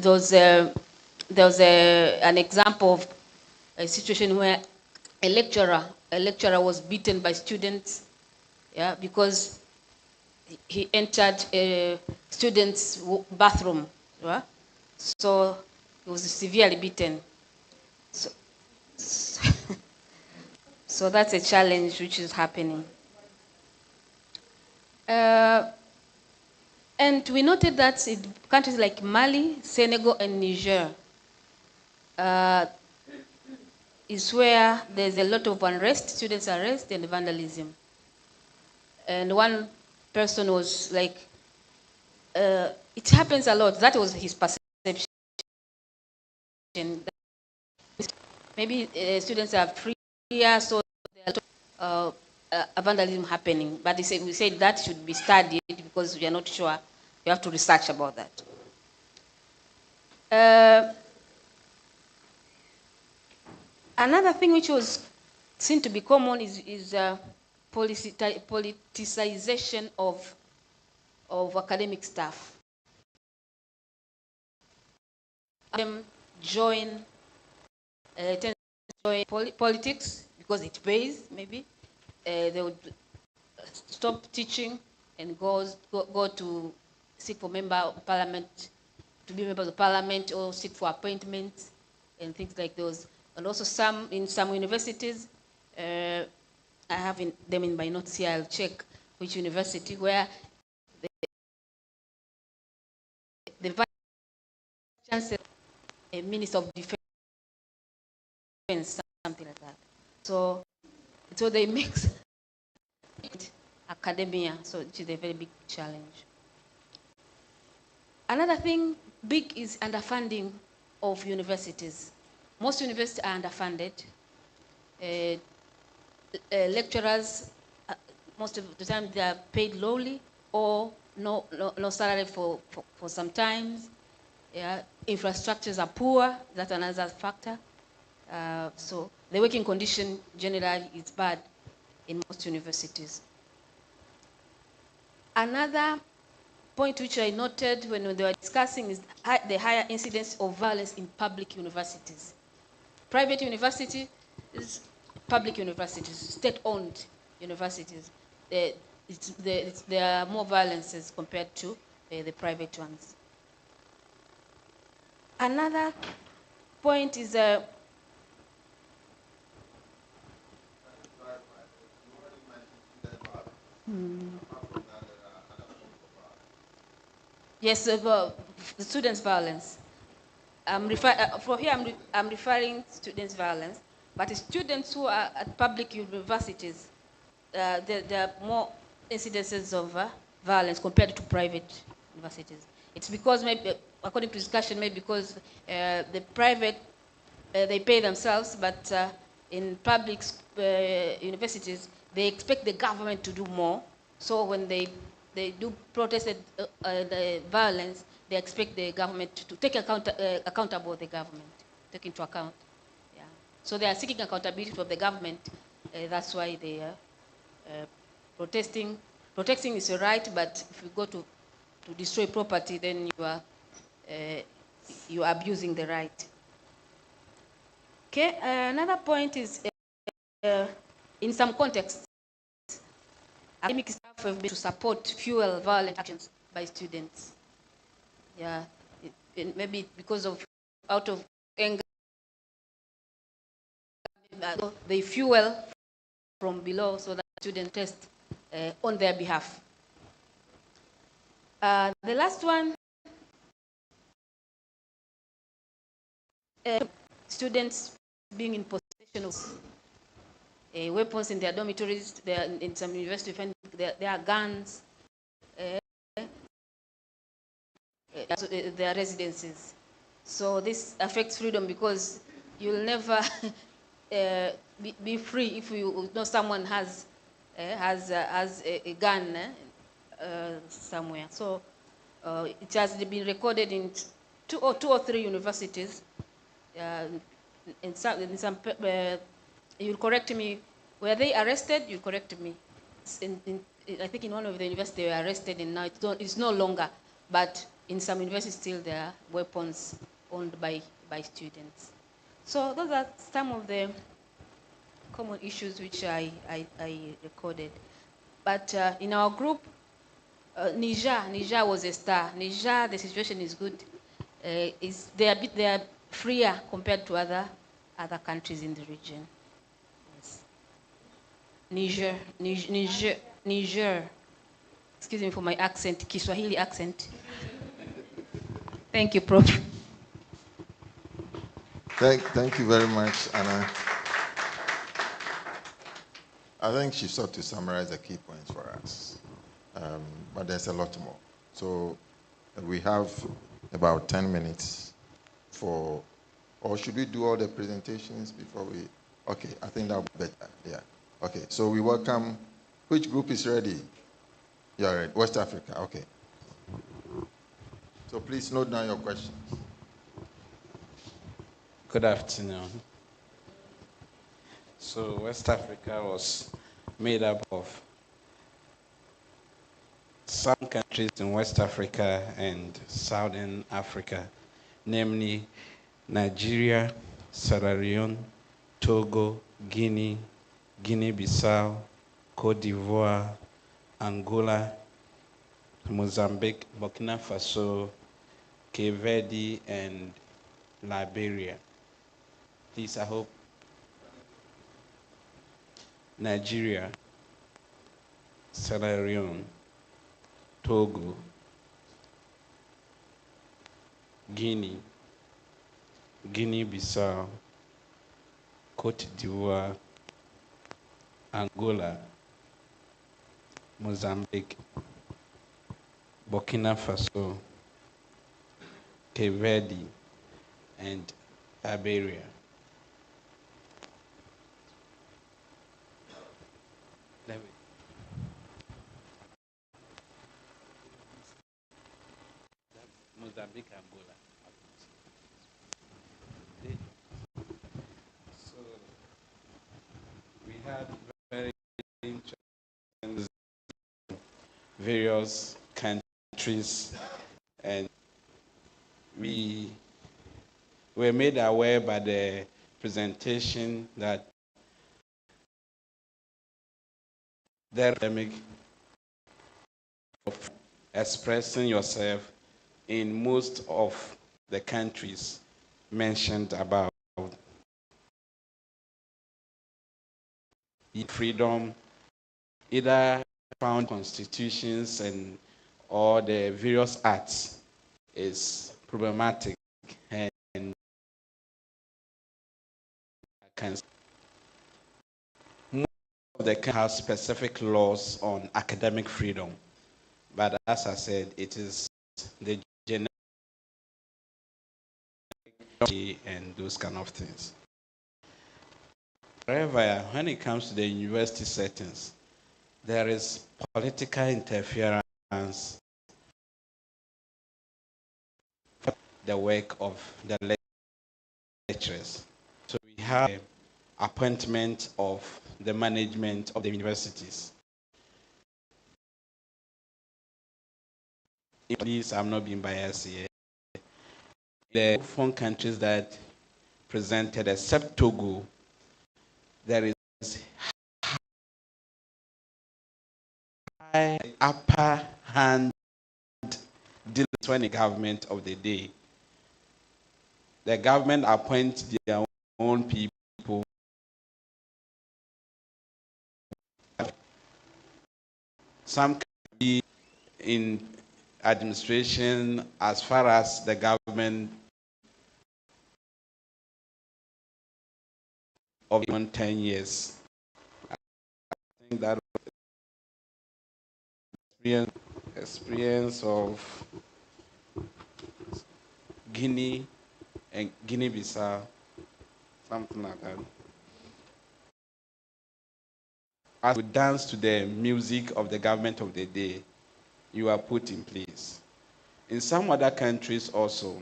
there was an example of a situation where a lecturer was beaten by students, yeah, because he entered a student's bathroom, right? So he was severely beaten. So, so that's a challenge which is happening. And we noted that in countries like Mali, Senegal, and Niger is where there's a lot of unrest, students' arrest, and vandalism. And one person was like, it happens a lot. That was his perception. Maybe students are freer, so there's vandalism happening. But we said that should be studied because we are not sure. You have to research about that. Another thing which was seen to be common is politicization of academic staff. Them join politics because it pays, maybe. They would stop teaching and go to seek for member of parliament, to be members of parliament, or seek for appointments and things like those. And also in some universities, I have them in my notes here, I'll check which university, where the vice chancellor, a minister of defense, something like that. So they mix academia, so it is a very big challenge. Another thing big is underfunding of universities. Most universities are underfunded. Lecturers, most of the time, they are paid lowly or no salary for some times. Yeah. Infrastructures are poor. That's another factor. So the working condition generally is bad in most universities. Another point which I noted when they were discussing is the higher incidence of violence in public universities. Private universities, public universities, state-owned universities, there are more violences compared to the private ones. Another point is yes, the students' violence. For here, I'm referring students' violence, but the students who are at public universities, there are more incidences of violence compared to private universities. It's because maybe, according to discussion, maybe because the private, they pay themselves, but in public universities, they expect the government to do more. So when they do protest the violence, they expect the government to take accountable the government, take into account. Yeah. So they are seeking accountability from the government. That's why they are protesting. Protesting is a right, but if you go to destroy property, then you are abusing the right. Okay. Another point is in some contexts, academic staff have been to support fuel violent actions by students. Yeah, maybe because of out of anger, they fuel from below so that students test on their behalf. The last one, students being in possession of weapons in their dormitories. In some universities, there are guns. Their residences. So this affects freedom because you'll never be free if you know someone has a gun somewhere. So it has been recorded in two or three universities. In some you'll correct me. Were they arrested? You correct me. I think in one of the universities they were arrested, and now it's no longer. But in some universities still there are weapons owned by students. So those are some of the common issues which I recorded. But in our group, Niger was a star. Niger, the situation is good. They are freer compared to other countries in the region. Yes. Niger. Excuse me for my accent, Kiswahili accent. Thank you, Prof. Thank you very much, Anna. I think she sought to summarize the key points for us, but there's a lot more. So we have about 10 minutes for, or should we do all the presentations before we, okay, I think that would be better, yeah. Okay, so we welcome, which group is ready? You're ready, West Africa, okay. So please note down your questions. Good afternoon. So West Africa was made up of some countries in West Africa and Southern Africa, namely Nigeria, Sierra Leone, Togo, Guinea, Guinea-Bissau, Cote d'Ivoire, Angola, Mozambique, Burkina Faso, Cape Verde, and Liberia. Please, I hope. Nigeria, Sierra Leone, Togo, Guinea, Guinea-Bissau, Cote d'Ivoire, Angola, Mozambique, Burkina Faso, Cape Verde, and Liberia. Mozambique, Angola. So we had very interesting various countries, and we were made aware by the presentation that the academic of expressing yourself in most of the countries mentioned about freedom, either found constitutions and or the various acts, is problematic, and most of the countries have specific laws on academic freedom, but as I said, it is the generic and those kind of things. However, when it comes to the university settings, there is political interference, the work of the lecturers. So we have the appointment of the management of the universities. Please, I'm not being biased here. The foreign countries that presented, except Togo, there is high upper hand dealing with the government of the day. The government appoints their own people. Some can be in administration as far as the government of even 10 years. I think that experience of Guinea and Guinea-Bissau, something like that. As we dance to the music of the government of the day, you are put in place. In some other countries also,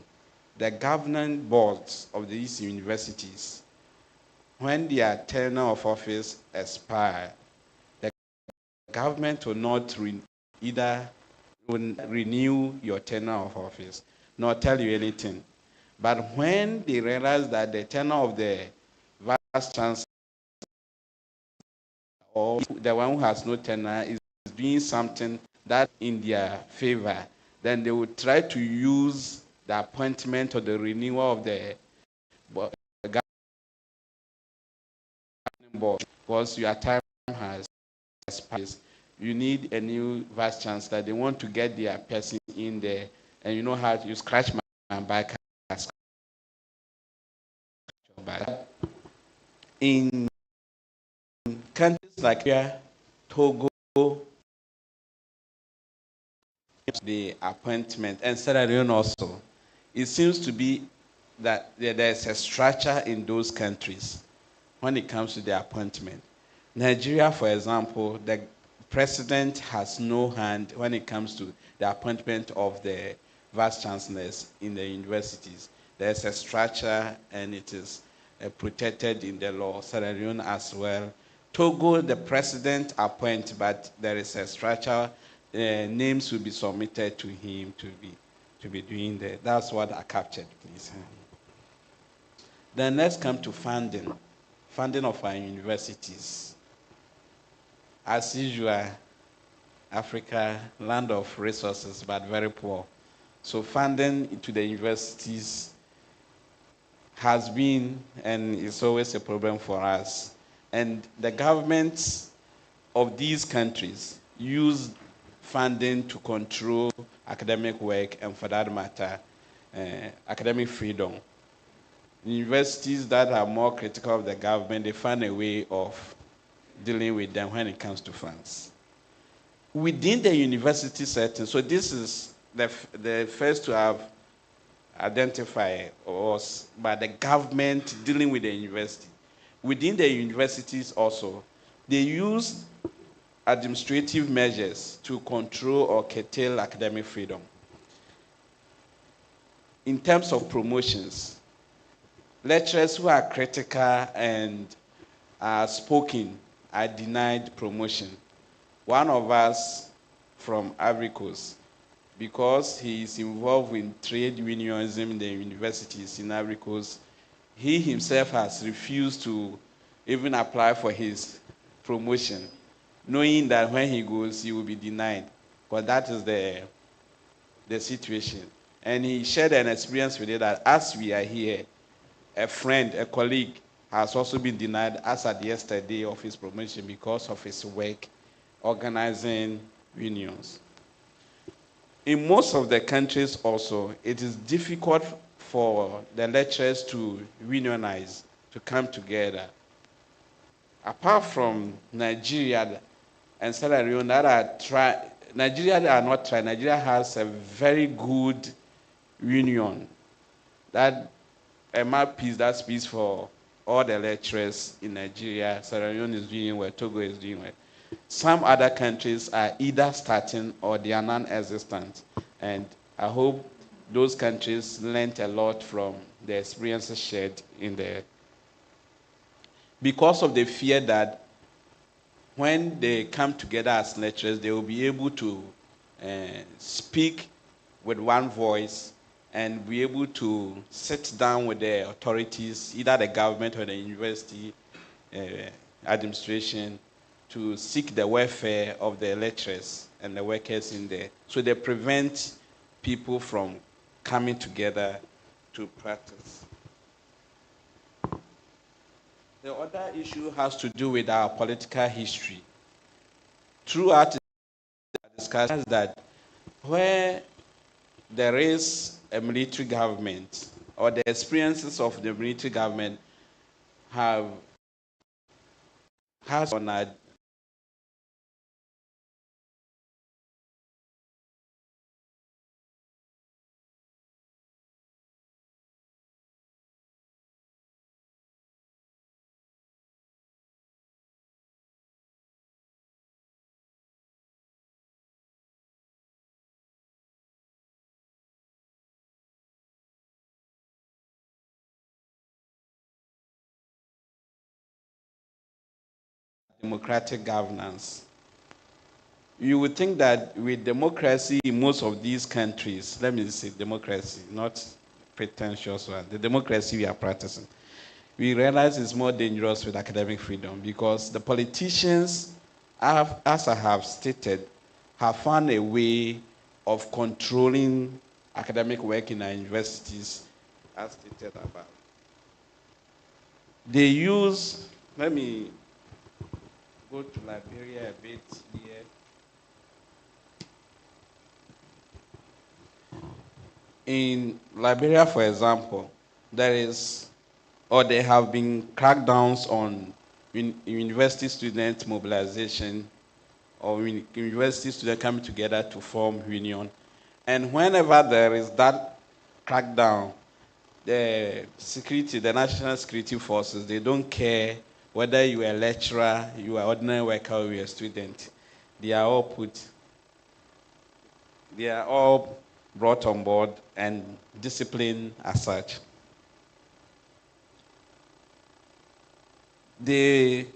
the governing boards of these universities, when their tenure of office expires, the government will not either will renew your tenure of office, nor tell you anything. But when they realize that the tenure of the vice chancellor or the one who has no tenure is doing something that in their favor, then they will try to use the appointment or the renewal of the governing board because your time has expired. You need a new vice chancellor. They want to get their person in there, and you know how you scratch my back, I scratch your back. In countries like here, Togo, the appointment, and Sierra Leone also, it seems to be that there's a structure in those countries when it comes to the appointment. Nigeria, for example, the president has no hand when it comes to the appointment of the vice chancellors in the universities. There's a structure and it is protected in the law. Sierra Leone as well. Togo, the president appoints, but there is a structure. Names will be submitted to him to be doing that. That's what I captured, please. Then let's come to funding of our universities. As usual, Africa, land of resources, but very poor. So funding to the universities has been and is always a problem for us. And the governments of these countries use funding to control academic work and, for that matter, academic freedom. Universities that are more critical of the government, they find a way of dealing with them when it comes to funds. Within the university setting, so this is the first to have identified us by the government dealing with the university. Within the universities also, they use administrative measures to control or curtail academic freedom. In terms of promotions, lecturers who are critical and are spoken are denied promotion. One of us from Ivory Coast, because he is involved in trade unionism in the universities in Ivory Coast, he himself has refused to even apply for his promotion, knowing that when he goes, he will be denied. But that is the situation. And he shared an experience with it that as we are here, a friend, a colleague, has also been denied as at yesterday of his promotion because of his work organizing unions. In most of the countries also, it is difficult for the lecturers to unionize, to come together. Apart from Nigeria and Sierra Leone that are Nigeria are not trying. Nigeria has a very good union that a mouthpiece that speaks for all the lecturers in Nigeria. Sierra Leone is doing well, Togo is doing well. Some other countries are either starting or they are non-existent. And I hope those countries learned a lot from the experiences shared in there. Because of the fear that when they come together as lecturers, they will be able to speak with one voice and be able to sit down with the authorities, either the government or the university administration, to seek the welfare of the lecturers and the workers in there. So they prevent people from coming together to practice. The other issue has to do with our political history. Throughout the discussions that where there is a military government or the experiences of the military government has on our democratic governance. you would think that with democracy in most of these countries, let me say democracy, not pretentious one, the democracy we are practicing, we realize it's more dangerous with academic freedom because the politicians, as I have stated, have found a way of controlling academic work in our universities, as stated above. They use, let me go to Liberia a bit here. In Liberia, for example, there is, or there have been crackdowns on university student mobilization or university students coming together to form union. And whenever there is that crackdown, the security, the national security forces, they don't care whether you are a lecturer, you are ordinary worker, or you are a student. They are all brought on board and disciplined as such. The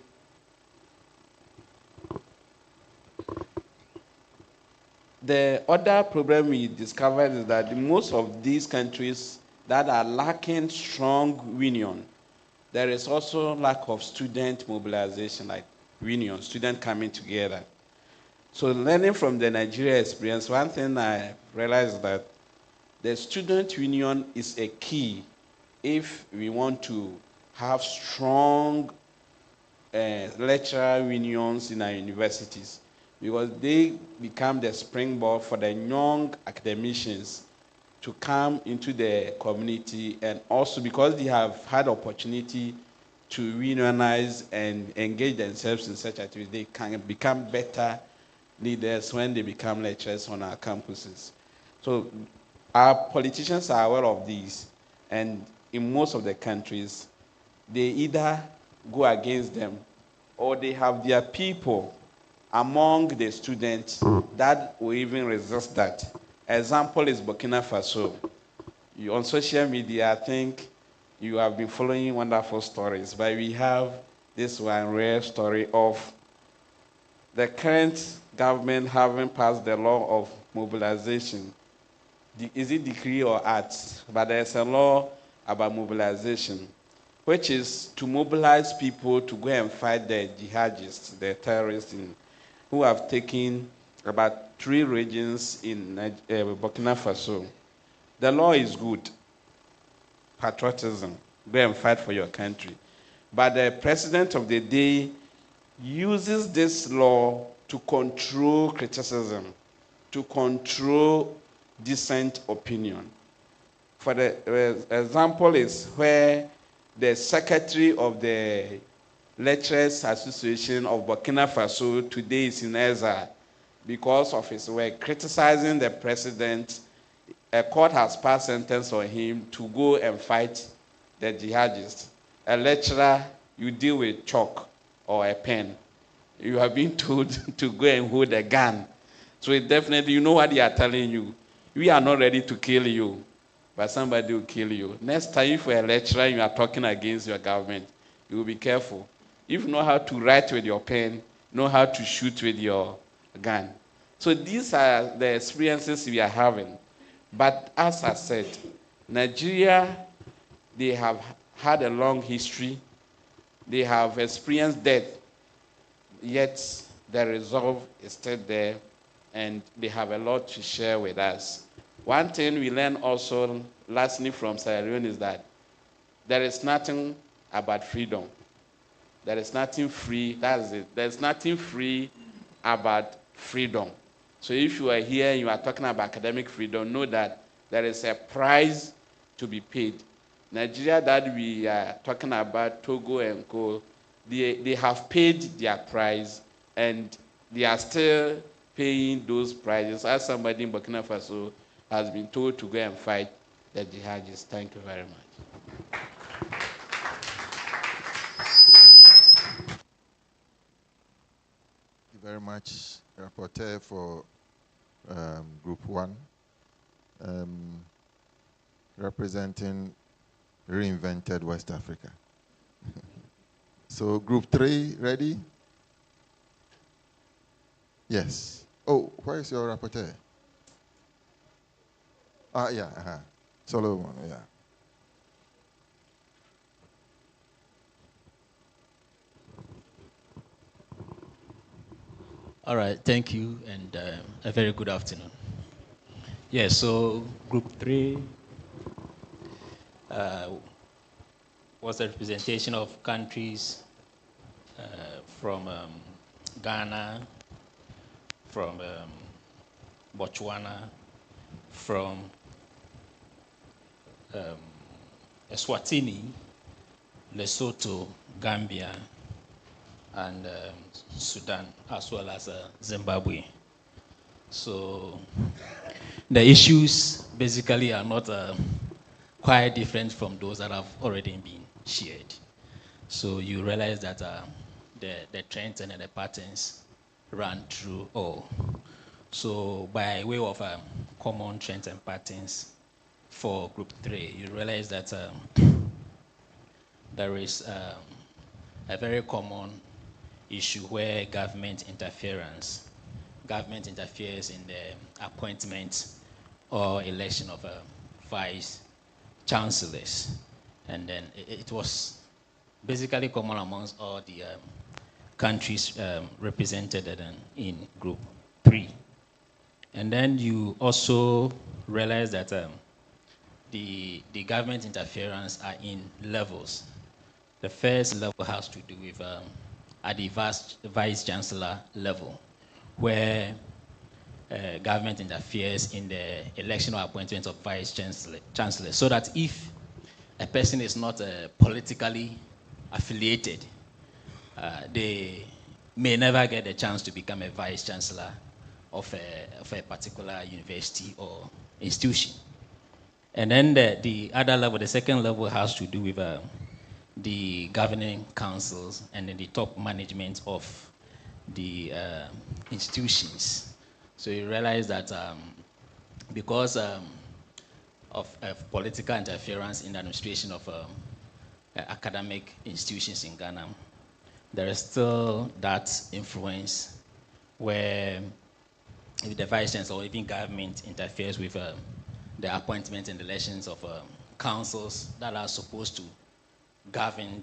other problem we discovered is that most of these countries that are lacking strong union, there is also lack of student mobilization, like union, students coming together. So learning from the Nigeria experience, one thing I realized that the student union is a key if we want to have strong lecturer unions in our universities, because they become the springboard for the young academicians to come into the community, and also because they have had opportunity to unionize and engage themselves in such activities, they can become better leaders when they become lecturers on our campuses. So our politicians are aware of these, and in most of the countries, they either go against them or they have their people among the students that will even resist that. Example is Burkina Faso. On social media, I think you have been following wonderful stories, but we have this one rare story of the current government having passed the law of mobilization. Is it decree or act? But there's a law about mobilization, which is to mobilize people to go and fight the jihadists, the terrorists who have taken about 3 regions in Burkina Faso. The law is good, patriotism, go and fight for your country. But the president of the day uses this law to control criticism, to control dissent opinion. For the example is where the secretary of the Lecturers Association of Burkina Faso today is in exile because of his work criticizing the president. A court has passed sentence on him to go and fight the jihadists. A lecturer, you deal with chalk or a pen. You have been told to go and hold a gun. So it definitely, you know what they are telling you. We are not ready to kill you, but somebody will kill you. Next time, if you're a lecturer, you are talking against your government, you will be careful. If you know how to write with your pen, know how to shoot with your gun. So these are the experiences we are having. But as I said, Nigeria, they have had a long history. They have experienced death, yet the resolve is still there, and they have a lot to share with us. One thing we learned also, lastly, from Sierra Leone is that there is nothing about freedom. There is nothing free, that's it. There's nothing free about freedom. So if you are here and you are talking about academic freedom, know that there is a price to be paid. Nigeria that we are talking about, Togo and Co., they have paid their price, and they are still paying those prices, as somebody in Burkina Faso has been told to go and fight the jihadists. Thank you very much. Thank you very much, Rapporteur, for Group 1, representing Reinvented West Africa. So Group 3, ready? Yes. Oh, where is your rapporteur? Yeah, Solomon, yeah. All right, thank you, and a very good afternoon. Yeah, so Group 3 was a representation of countries from Ghana, from Botswana, from Eswatini, Lesotho, Gambia, and Sudan, as well as Zimbabwe. So the issues basically are not quite different from those that have already been shared. So you realize that the trends and the patterns run through all. So by way of common trends and patterns for Group 3, you realize that there is a very common issue where government interferes in the appointment or election of vice chancellors. And then it was basically common amongst all the countries represented in Group 3. And then you also realize that the government interference are in levels. The first level has to do with at the vice chancellor level, where government interferes in the election or appointment of vice chancellor, so that if a person is not politically affiliated, they may never get a chance to become a vice chancellor of a particular university or institution. And then the other level, the second level, has to do with the governing councils and then the top management of the institutions. So you realize that because of political interference in the administration of academic institutions in Ghana, there is still that influence where if the vice chancellor or even government interferes with the appointment and elections of councils that are supposed to govern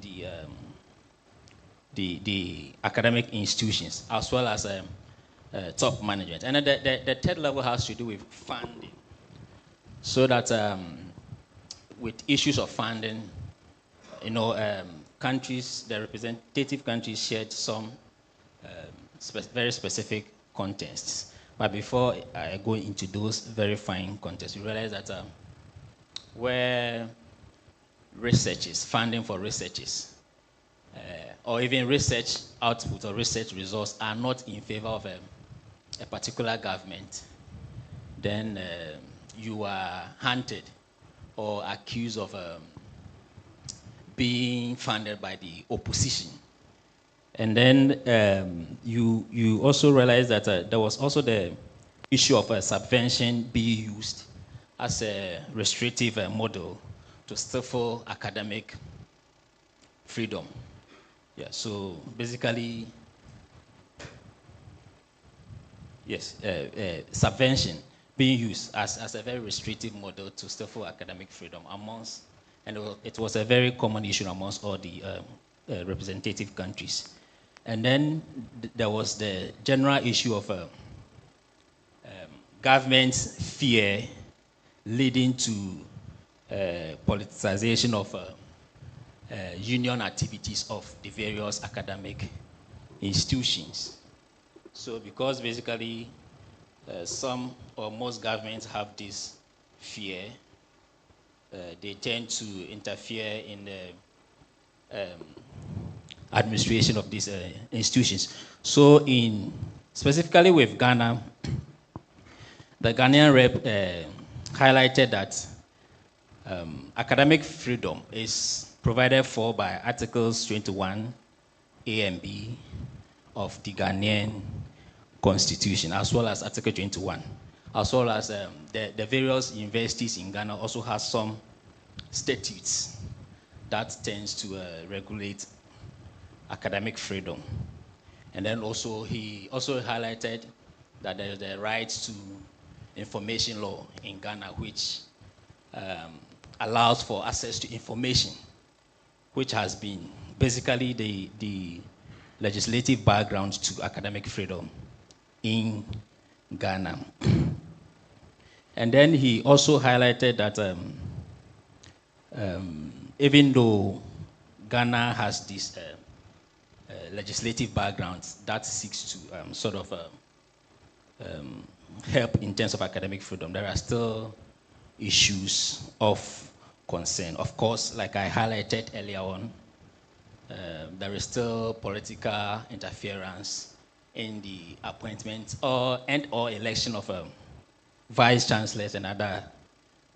the academic institutions, as well as top management. And then the third level has to do with funding, so that with issues of funding, countries, the representative countries shared some very specific contests. But before I go into those very fine contests, you realize that where researches, funding for researches, or even research output or research results are not in favor of a particular government, then you are hunted or accused of being funded by the opposition. And then you also realize that there was also the issue of subvention being used as a restrictive model to stifle academic freedom. Yeah, so basically, yes, subvention being used as a very restrictive model to stifle academic freedom and it was a very common issue amongst all the representative countries. And then there was the general issue of government's fear leading to politicization of union activities of the various academic institutions. So because basically some or most governments have this fear, they tend to interfere in the administration of these institutions. So specifically with Ghana, the Ghanaian rep highlighted that academic freedom is provided for by Articles 21 A and B of the Ghanaian Constitution, as well as Article 21, as well as the various universities in Ghana also have some statutes that tends to regulate academic freedom. And then also he also highlighted that there is the right to information law in Ghana, which allows for access to information, which has been basically the legislative background to academic freedom in Ghana. And then he also highlighted that even though Ghana has this legislative background that seeks to sort of help in terms of academic freedom, there are still issues of concern. Of course, like I highlighted earlier on, there is still political interference in the appointment or election of vice chancellors and other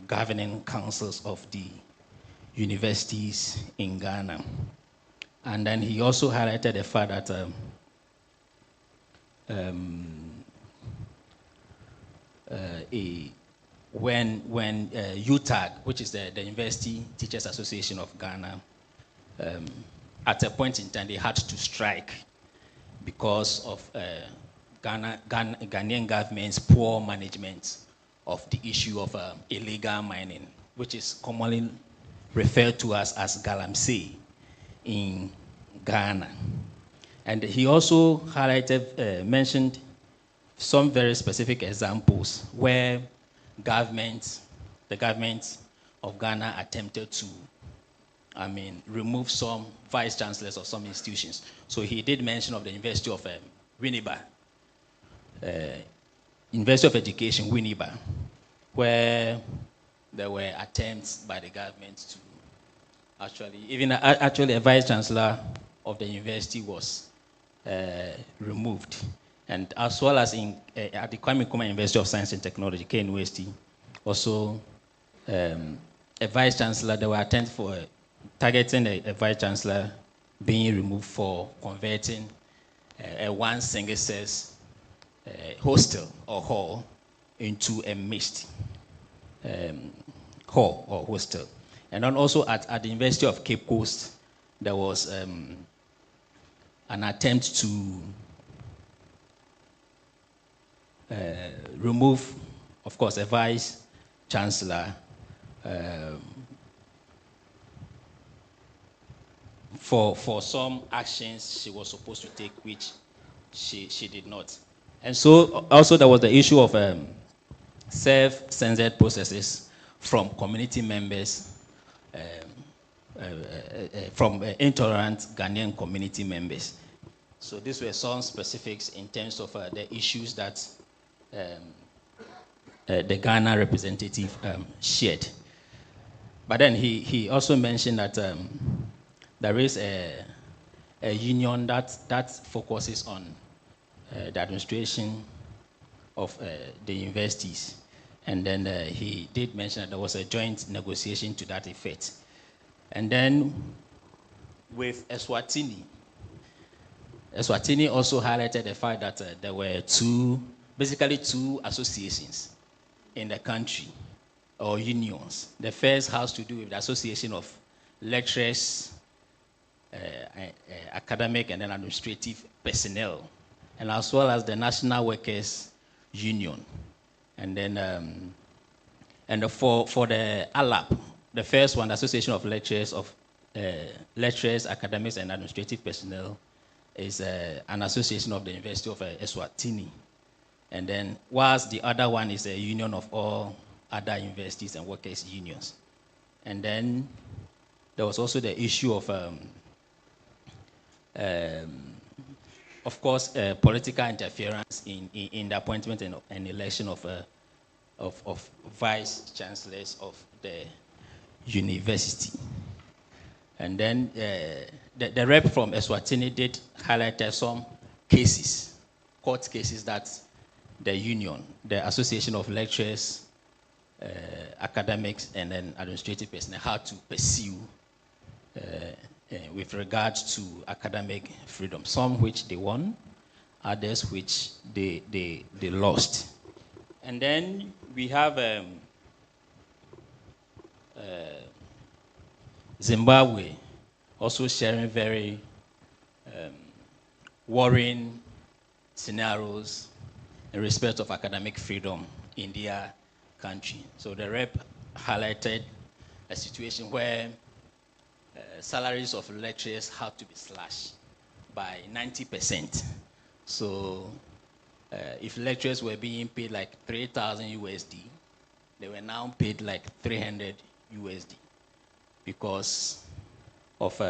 governing councils of the universities in Ghana. And then he also highlighted the fact that when UTAG, which is the University Teachers Association of Ghana, at a point in time they had to strike because of Ghanaian government's poor management of the issue of illegal mining, which is commonly referred to as galamsey in Ghana. And he also highlighted, mentioned some very specific examples where the government of Ghana attempted to, remove some vice chancellors of some institutions. So he did mention of the University of Winneba, University of Education, Winneba, where there were attempts by the government to actually a vice chancellor of the university was removed. And as well as at the Kwame Nkrumah University of Science and Technology, KNUST, also a vice chancellor, there were attempts for targeting a vice chancellor being removed for converting a one single sex hostel or hall into a mixed hall or hostel. And then also at the University of Cape Coast, there was an attempt to remove, of course, a vice chancellor for some actions she was supposed to take, which she did not. And so also there was the issue of self-censored processes from community members, from intolerant Ghanaian community members. So these were some specifics in terms of the issues that the Ghana representative shared. But then he also mentioned that there is a union that focuses on the administration of the universities. And then he did mention that there was a joint negotiation to that effect. And then with Eswatini also highlighted the fact that there were basically two associations in the country, or unions. The first has to do with the Association of Lecturers, Academic and then Administrative Personnel, and as well as the National Workers Union. And then for the ALAP, the first one, the Association of Lecturers, Academics and Administrative Personnel, is an association of the University of Eswatini. And then whilst the other one is a union of all other universities and workers' unions. And then there was also the issue of course, political interference in the appointment and election of vice chancellors of the university. And then the rep from Eswatini did highlight some cases, court cases that the union, the Association of Lecturers, Academics and then Administrative Personnel had to pursue with regards to academic freedom. Some which they won, others which they lost. And then we have Zimbabwe also sharing very worrying scenarios in respect of academic freedom in their country. So the rep highlighted a situation where salaries of lecturers had to be slashed by 90%. So if lecturers were being paid like 3,000 USD, they were now paid like 300 USD because of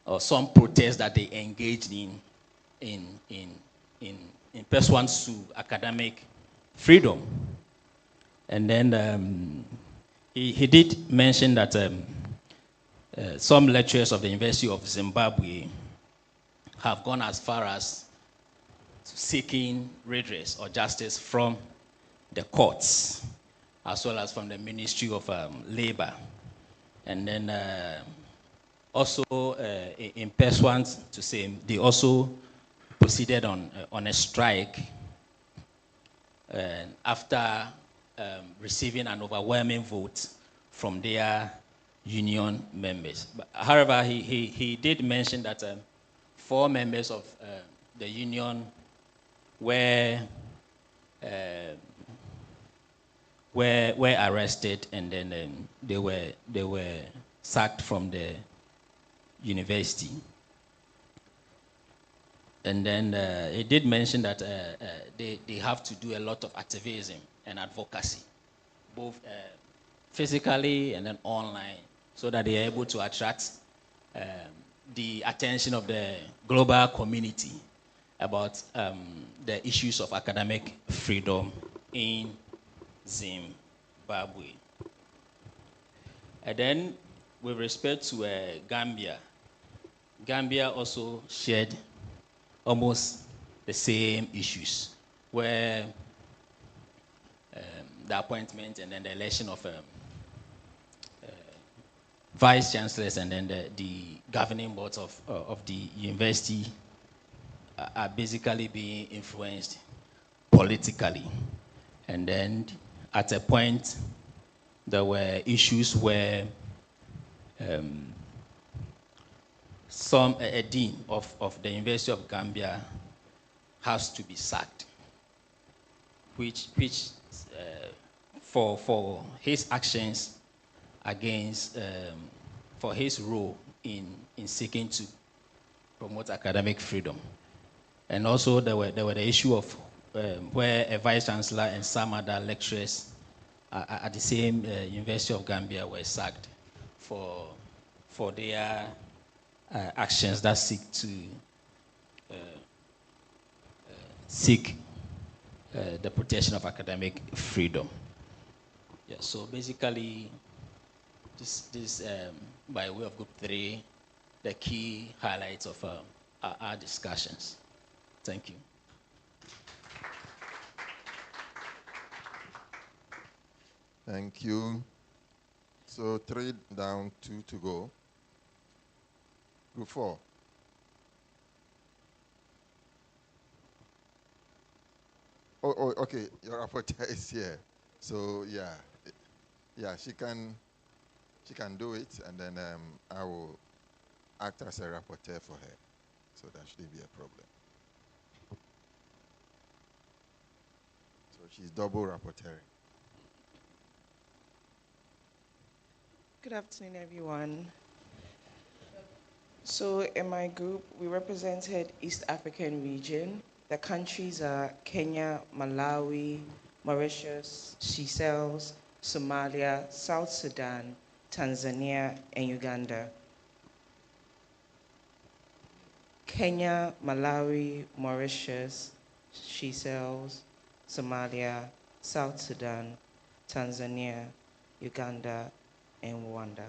or some protests that they engaged in pursuant to academic freedom. And then he did mention that some lecturers of the University of Zimbabwe have gone as far as seeking redress or justice from the courts, as well as from the Ministry of Labor. And then also in pursuant to same, they also proceeded on a strike after receiving an overwhelming vote from their union members. But, however, he did mention that 4 members of the union were arrested, and then they were sacked from the university. And then he did mention that they have to do a lot of activism and advocacy, both physically and then online, so that they are able to attract the attention of the global community about the issues of academic freedom in Zimbabwe. And then with respect to Gambia also shared almost the same issues, where the appointment and then the election of vice chancellors and then the governing boards of the university are basically being influenced politically. And then at a point, there were issues where a dean of the University of Gambia has to be sacked, which for his actions against, for his role in seeking to promote academic freedom. And also there were the issue of where a vice chancellor and some other lecturers at the same University of Gambia were sacked for their actions that seek the protection of academic freedom. Yeah, so basically, this by way of group 3, the key highlights of our discussions. Thank you. Thank you. So 3 down, 2 to go. Group 4. Oh, okay. Your rapporteur is here. So yeah, she can do it, and then I will act as a rapporteur for her. So that shouldn't be a problem. So she's double rapporteuring. Good afternoon, everyone. So in my group, we represented East African region. The countries are Kenya, Malawi, Mauritius, Seychelles, Somalia, South Sudan, Tanzania, and Uganda. Kenya, Malawi, Mauritius, Seychelles, Somalia, South Sudan, Tanzania, Uganda, and Rwanda.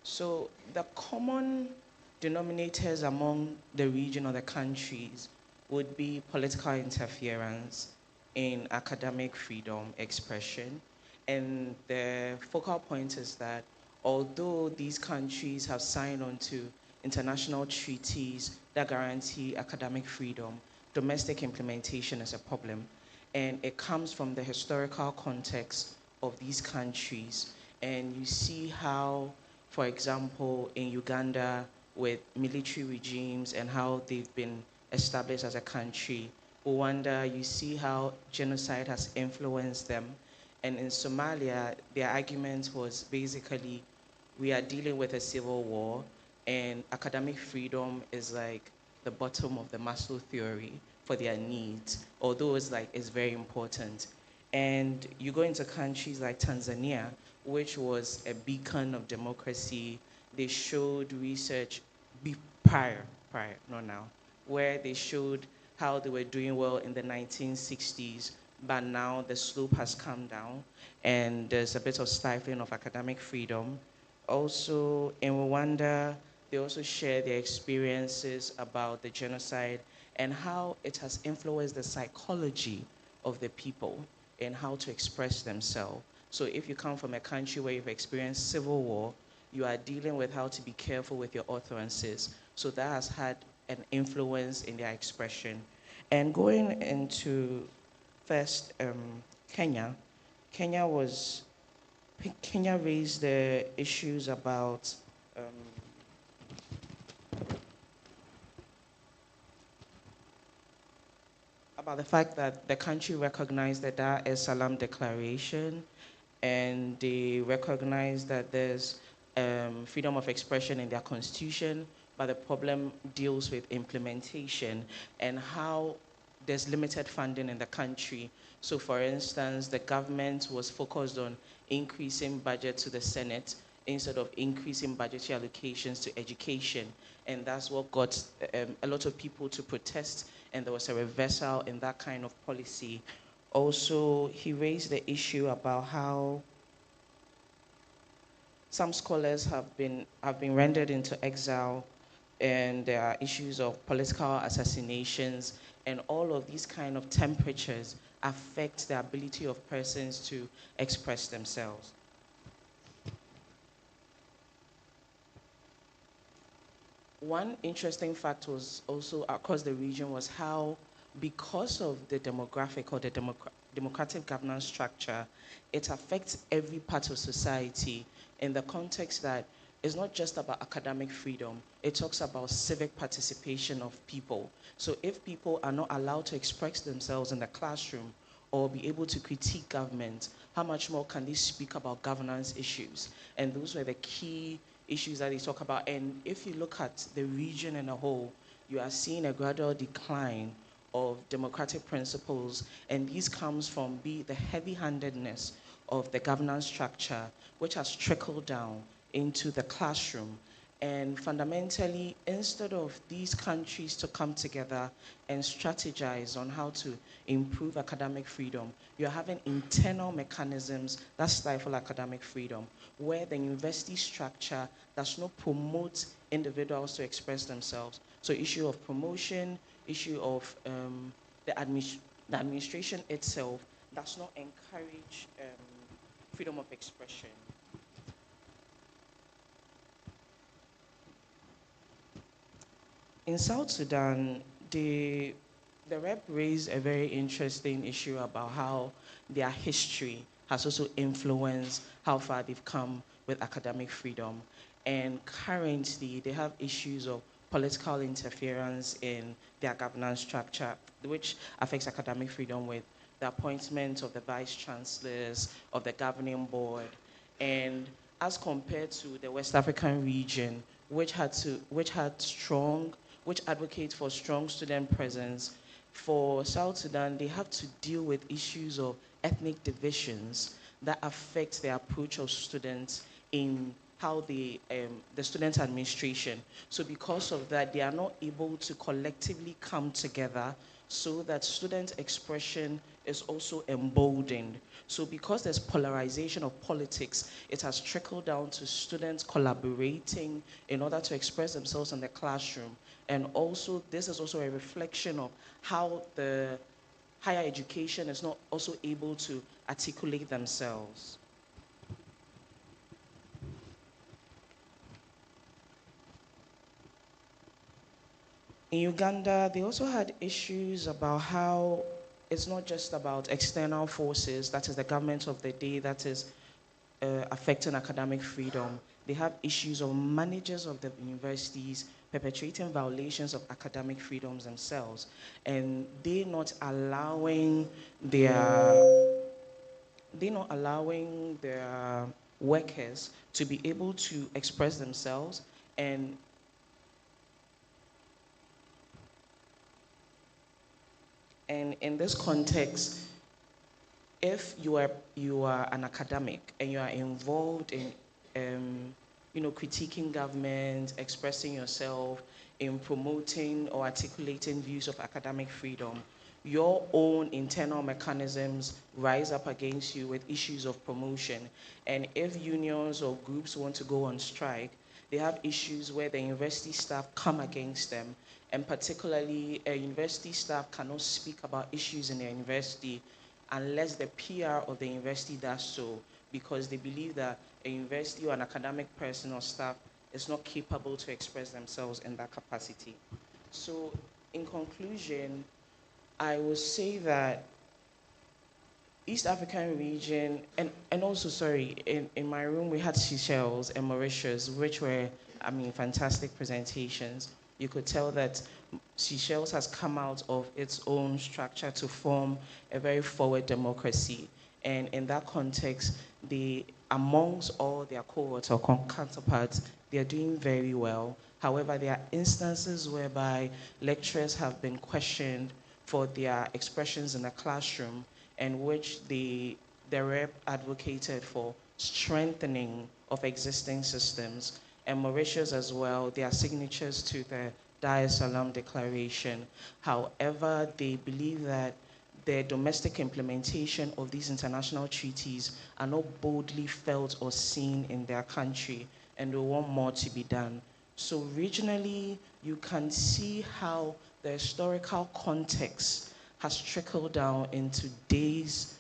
So the common denominators among the region or the countries would be political interference in academic freedom expression. And the focal point is that although these countries have signed on to international treaties that guarantee academic freedom, domestic implementation is a problem. And it comes from the historical context of these countries. And you see how, for example, in Uganda, with military regimes and how they've been established as a country. Rwanda, you see how genocide has influenced them. And in Somalia, their argument was basically, we are dealing with a civil war, and academic freedom is like the bottom of the Maslow theory for their needs, although it's very important. And you go into countries like Tanzania, which was a beacon of democracy. They showed research prior, not now, where they showed how they were doing well in the 1960s, but now the slope has come down and there's a bit of stifling of academic freedom. Also, in Rwanda, they also share their experiences about the genocide and how it has influenced the psychology of the people and how to express themselves. So if you come from a country where you've experienced civil war, you are dealing with how to be careful with your utterances. So that has had an influence in their expression. And going into first Kenya, Kenya was Kenya raised the issues um, about the fact that the country recognized the Dar es Salaam Declaration, and they recognized that there's freedom of expression in their constitution, but the problem deals with implementation and how there's limited funding in the country. So for instance, the government was focused on increasing budget to the Senate instead of increasing budgetary allocations to education. And that's what got a lot of people to protest, and there was a reversal in that kind of policy. Also, he raised the issue about how some scholars have been rendered into exile, and there are issues of political assassinations, and all of these kind of temperatures affect the ability of persons to express themselves. One interesting fact was also across the region was how, because of the demographic or the democratic governance structure, it affects every part of society in the context that it's not just about academic freedom, it talks about civic participation of people. So if people are not allowed to express themselves in the classroom or be able to critique government, how much more can they speak about governance issues? And those were the key issues that they talk about. And if you look at the region in a whole, you are seeing a gradual decline of democratic principles, and this comes from the heavy-handedness of the governance structure, which has trickled down into the classroom. And fundamentally, instead of these countries to come together and strategize on how to improve academic freedom, you're having internal mechanisms that stifle academic freedom, where the university structure does not promote individuals to express themselves. So issue of promotion, issue of the administration itself does not encourage freedom of expression. In South Sudan, the rep raised a very interesting issue about how their history has also influenced how far they've come with academic freedom. And currently, they have issues of political interference in their governance structure, which affects academic freedom with the appointment of the vice chancellors, of the governing board. And as compared to the West African region, which advocates for strong student presence, for South Sudan, they have to deal with issues of ethnic divisions that affect the approach of students in how the student administration. So because of that, they are not able to collectively come together so that student expression is also emboldened. So because there's polarization of politics, it has trickled down to students collaborating in order to express themselves in the classroom. And also, this is also a reflection of how the higher education is not also able to articulate themselves. In Uganda, they also had issues about how it's not just about external forces, that is the government of the day, that is affecting academic freedom. They have issues of managers of the universities perpetrating violations of academic freedoms themselves, and they're not allowing their workers to be able to express themselves. And in this context, if you are an academic and you are involved in critiquing government, expressing yourself, in promoting or articulating views of academic freedom, your own internal mechanisms rise up against you with issues of promotion. And if unions or groups want to go on strike, they have issues where the university staff come against them. And particularly, university staff cannot speak about issues in their university unless the PR of the university does so, because they believe that a university or an academic person or staff is not capable to express themselves in that capacity. So, in conclusion, I would say that East African region, and also, sorry, in my room we had Seychelles and Mauritius, which were, I mean, fantastic presentations. You could tell that Seychelles has come out of its own structure to form a very forward democracy. And in that context, amongst all their cohorts or counterparts, they are doing very well. However, there are instances whereby lecturers have been questioned for their expressions in the classroom, in which the rep advocated for strengthening of existing systems. And Mauritius as well, their signatures to the Dar es Salaam Declaration. However, they believe that the domestic implementation of these international treaties are not boldly felt or seen in their country, and they want more to be done. So regionally, you can see how the historical context has trickled down into today's,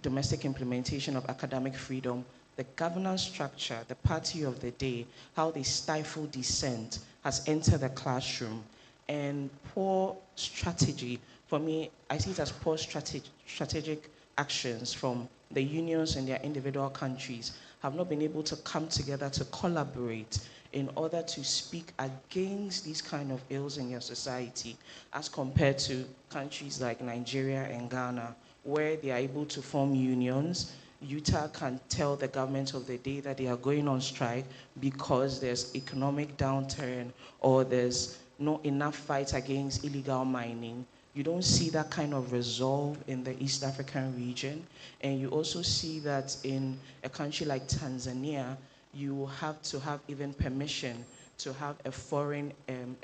domestic implementation of academic freedom. The governance structure, the party of the day, how they stifle dissent has entered the classroom. And poor strategy, for me, I see it as poor strategic actions from the unions in their individual countries have not been able to come together to collaborate in order to speak against these kind of ills in your society, as compared to countries like Nigeria and Ghana, where they are able to form unions. Utah can tell the government of the day that they are going on strike because there's economic downturn or there's not enough fight against illegal mining. You don't see that kind of resolve in the East African region. And you also see that in a country like Tanzania, you have to have even permission to have a foreign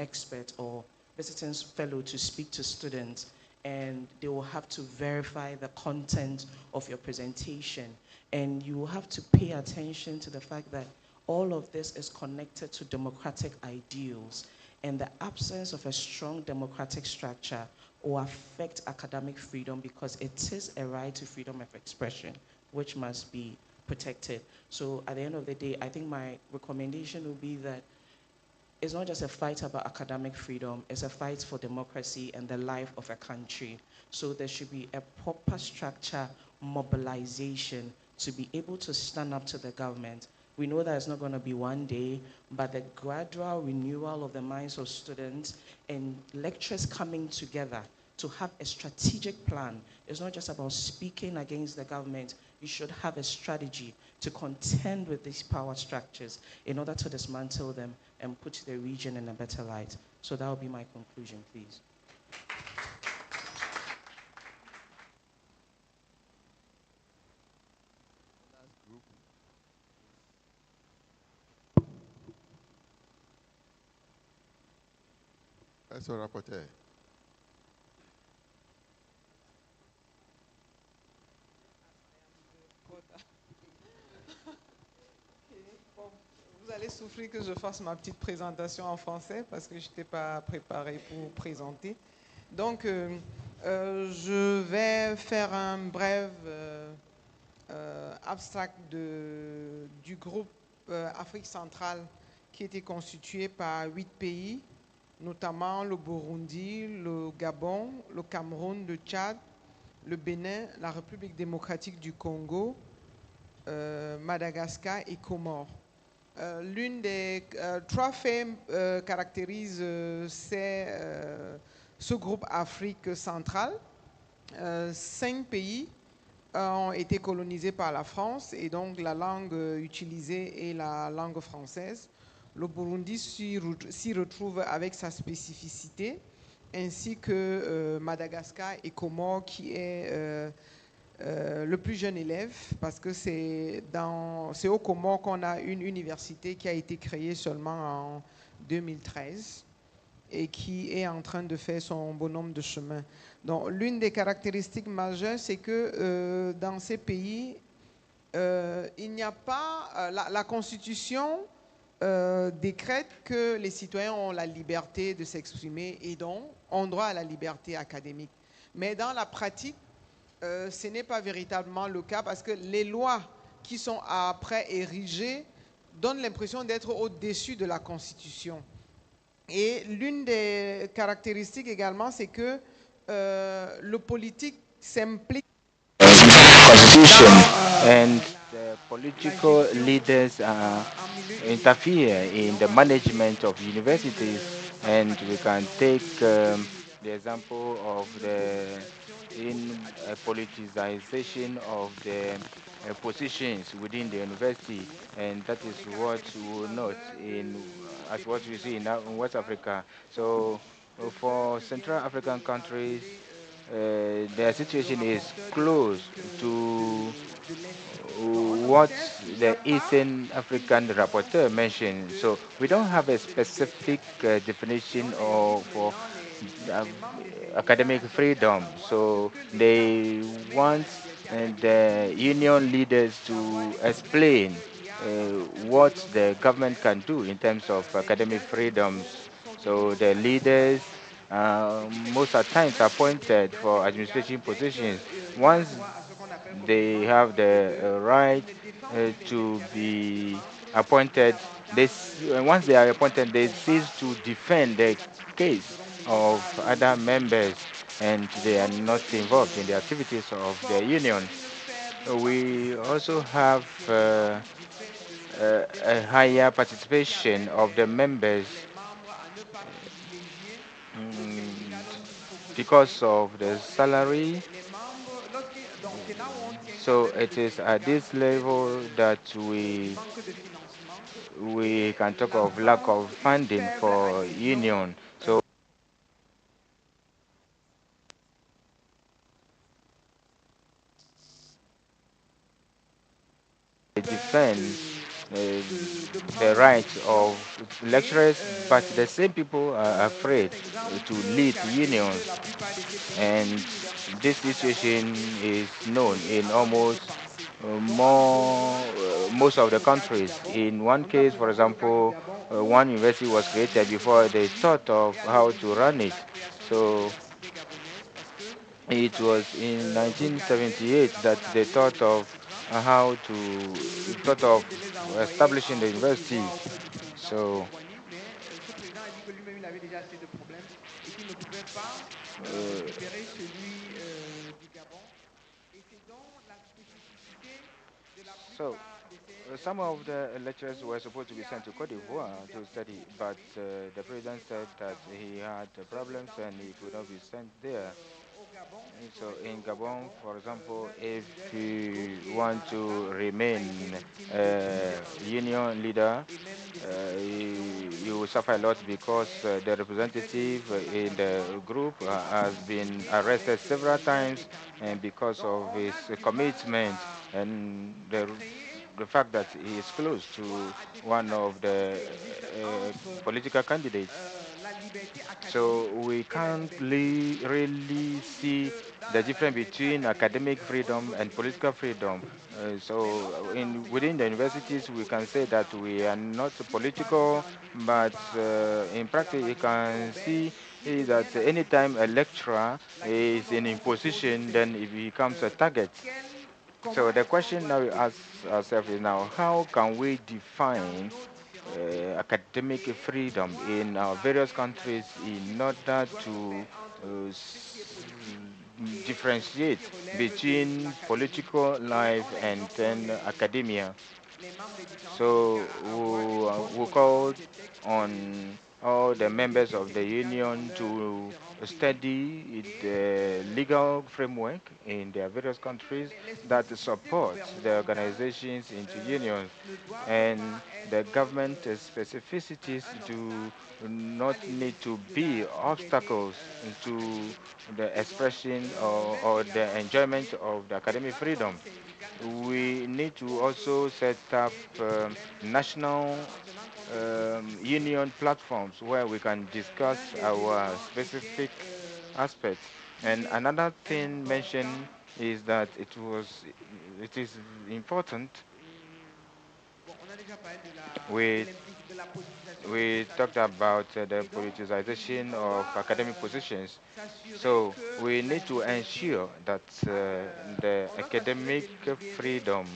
expert or visiting fellow to speak to students, and they will have to verify the content of your presentation. And you will have to pay attention to the fact that all of this is connected to democratic ideals, and the absence of a strong democratic structure will affect academic freedom, because it is a right to freedom of expression, which must be protected. So at the end of the day, I think my recommendation would be that it's not just a fight about academic freedom, it's a fight for democracy and the life of a country. So there should be a proper structure, mobilization to be able to stand up to the government. We know that it's not going to be one day, but the gradual renewal of the minds of students and lecturers coming together to have a strategic plan. It's not just about speaking against the government. You should have a strategy to contend with these power structures in order to dismantle them and put the region in a better light. So that will be my conclusion, please. That's your rapporteur. Bon, vous allez souffrir que je fasse ma petite présentation en français parce que je n'étais pas préparée pour présenter. Donc, je vais faire un bref abstract du groupe Afrique centrale qui était constitué par 8 pays, notamment le Burundi, le Gabon, le Cameroun, le Tchad, le Bénin, la République démocratique du Congo, Madagascar et Comores. L'une des trois faits caractérise ce groupe Afrique centrale. 5 pays ont été colonisés par la France et donc la langue utilisée est la langue française. Le Burundi s'y retrouve avec sa spécificité, ainsi que Madagascar et Comores qui est le plus jeune élève, parce que c'est au Comores qu'on a une université qui a été créée seulement en 2013 et qui est en train de faire son bonhomme de chemin. Donc, l'une des caractéristiques majeures, c'est que dans ces pays, il n'y a pas... la Constitution décrète que les citoyens ont la liberté de s'exprimer et donc ont droit à la liberté académique. Mais dans la pratique, ce n'est pas véritablement le cas parce que les lois qui sont après érigées donnent l'impression d'être au-dessus de la Constitution. Et l'une des caractéristiques également, c'est que le politique s'implique constitution, and the political leaders interfere in the management of universities. And we can take the example of the in politicization of the positions within the university, and that is what we will note in as what we see in West Africa. So for Central African countries, their situation is close to what the Eastern African rapporteur mentioned. So we don't have a specific definition of for uh, academic freedom. So they want the union leaders to explain what the government can do in terms of academic freedoms. So the leaders, most at times appointed for administration positions, once they have the right to be appointed, once they are appointed, they cease to defend the case of other members, and they are not involved in the activities of the union. We also have a higher participation of the members mm, because of the salary. So it is at this level that we can talk of lack of funding for union. So they defend the rights of lecturers, but the same people are afraid to lead unions. And this situation is known in almost most of the countries. In one case, for example, one university was created before they thought of how to run it. So it was in 1978 that they thought of how to thought of establishing the university. So so some of the lecturers were supposed to be sent to Cote d'Ivoire to study, but the president said that he had problems and he could not be sent there. And so in Gabon, for example, if you want to remain a union leader, you will suffer a lot because the representative in the group has been arrested several times, and because of his commitment and the fact that he is close to one of the political candidates. So we can't really see the difference between academic freedom and political freedom. Within the universities, we can say that we are not political, but in practice, you can see that anytime a lecturer is in a position, then it becomes a target. So the question now we ask ourselves is now, how can we define academic freedom in our various countries in order to differentiate between political life and then academia. So we called on all the members of the union to study the legal framework in their various countries that support the organizations into unions, and the government specificities do not need to be obstacles to the expression or the enjoyment of the academic freedom. We need to also set up national union platforms where we can discuss our specific aspects. And another thing mentioned is that it is important. We we talked about the politicization of academic positions. So we need to ensure that the academic freedom,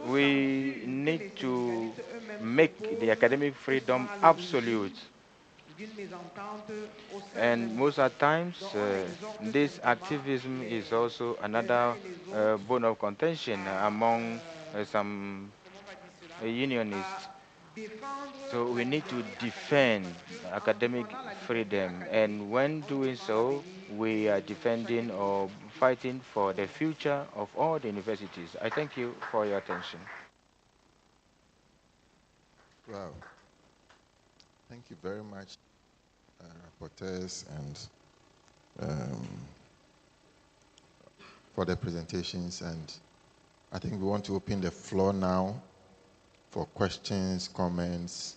we need to make the academic freedom absolute. And most of the times, this activism is also another bone of contention among some unionists. So we need to defend academic freedom, and when doing so, we are defending or fighting for the future of all the universities. I thank you for your attention. Wow. Thank you very much, rapporteurs, and for the presentations. And I think we want to open the floor now for questions, comments,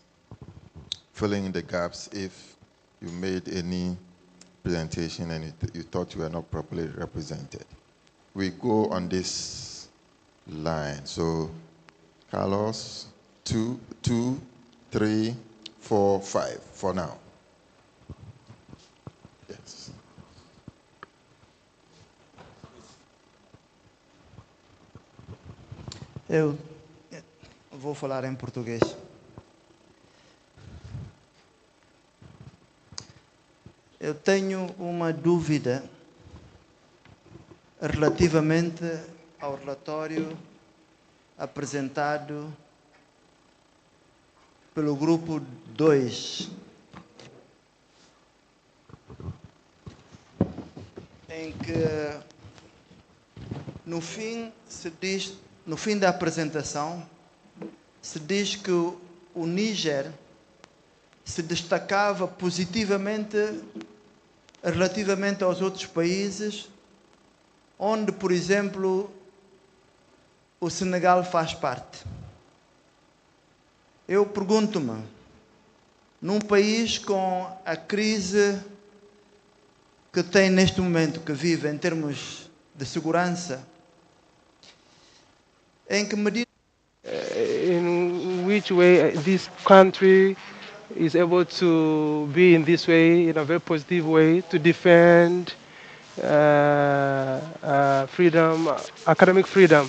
filling in the gaps if you made any presentation and you thought you were not properly represented. We go on this line. So, Carlos, 2, 3, 4, 5 for now. Yes. Eu vou falar em português. Eu tenho uma dúvida relativamente ao relatório apresentado pelo grupo 2, em que no fim da apresentação se diz que o Níger se destacava positivamente relativamente aos outros países, onde, por exemplo, o Senegal faz parte. Eu pergunto-me, num país com a crise que tem neste momento, que vive em termos de segurança, em que medida... In which way this country is able to be in this way, in a very positive way, to defend freedom, academic freedom.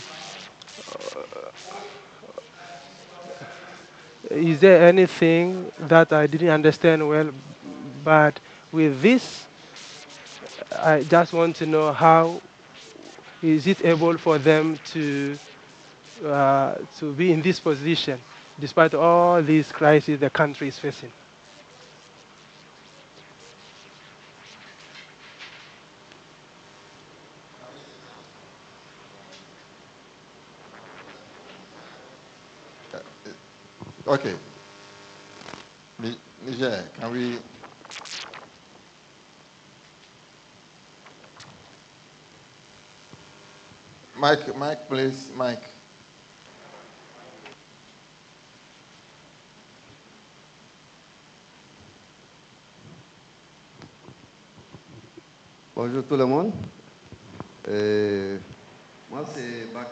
Is there anything that I didn't understand well? But with this, I just want to know how is it able for them to be in this position, despite all these crises the country is facing. Okay. Niger, can we... Mike, please, Mike. Bonjour tout le monde.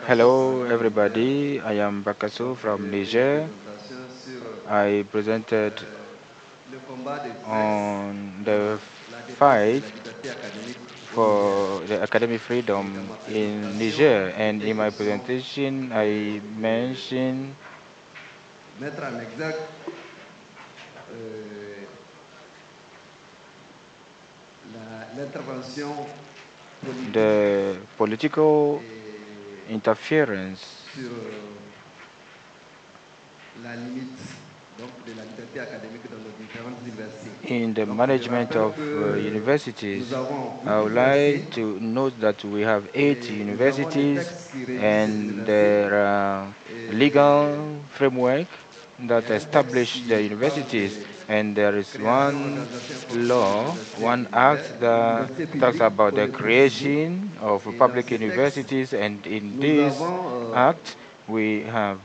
Hello, everybody. I am Bakaso from Niger. I presented on the fight for the academic freedom in Niger, and in my presentation, I mentioned mettre en exergue the political interference in the management of universities. I would like to note that we have 8 universities and there are legal framework that establish the universities, and there is one law, one act that talks about the creation of public universities, and in this act we have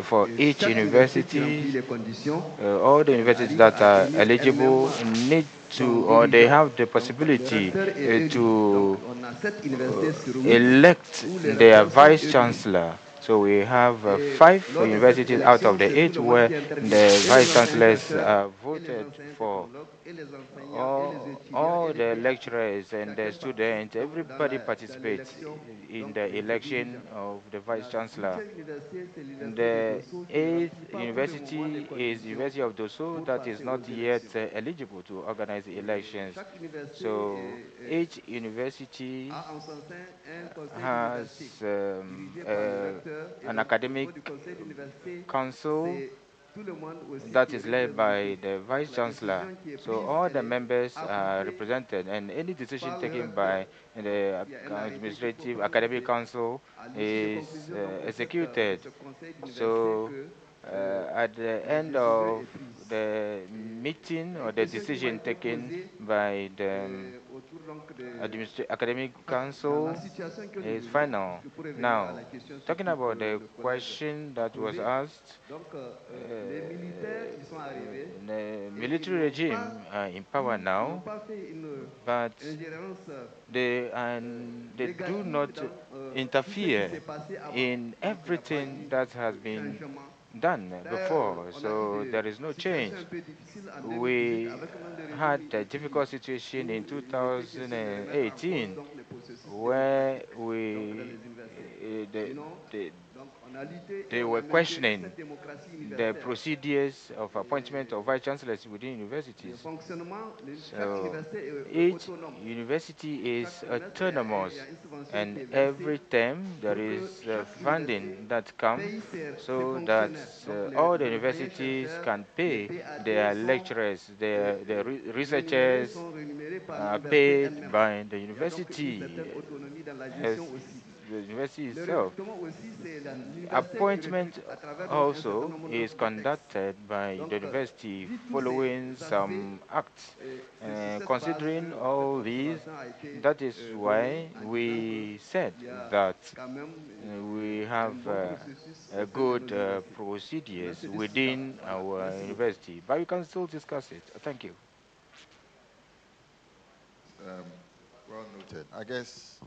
for each university, all the universities that are eligible need to, or they have the possibility to elect their vice chancellor. So we have 5 universities out of the 8 where the vice chancellors are voted for. All the lecturers and the students, everybody participates in the election of the vice chancellor. The 8th university is University of Dosso that is not yet eligible to organize elections. So each university has an academic council that is led by the vice chancellor. So all the members are represented, and any decision taken by the administrative academic council is executed. So at the end of the meeting or the decision taken by the academic council is final. Now, talking about the question that was asked, the military regime are in power now, but they do not interfere in everything that has been done before, so there is no change. We had a difficult situation in 2018 where the, they were questioning the procedures of appointment of vice chancellors within universities. So each university is autonomous, and every term there is funding that comes so that all the universities can pay their lecturers, their researchers are paid by the university as the university itself. Appointment also is conducted by the university following some acts. Considering all these, that is why we said that we have a good procedures within our university, but we can still discuss it. Thank you. Well noted. I guess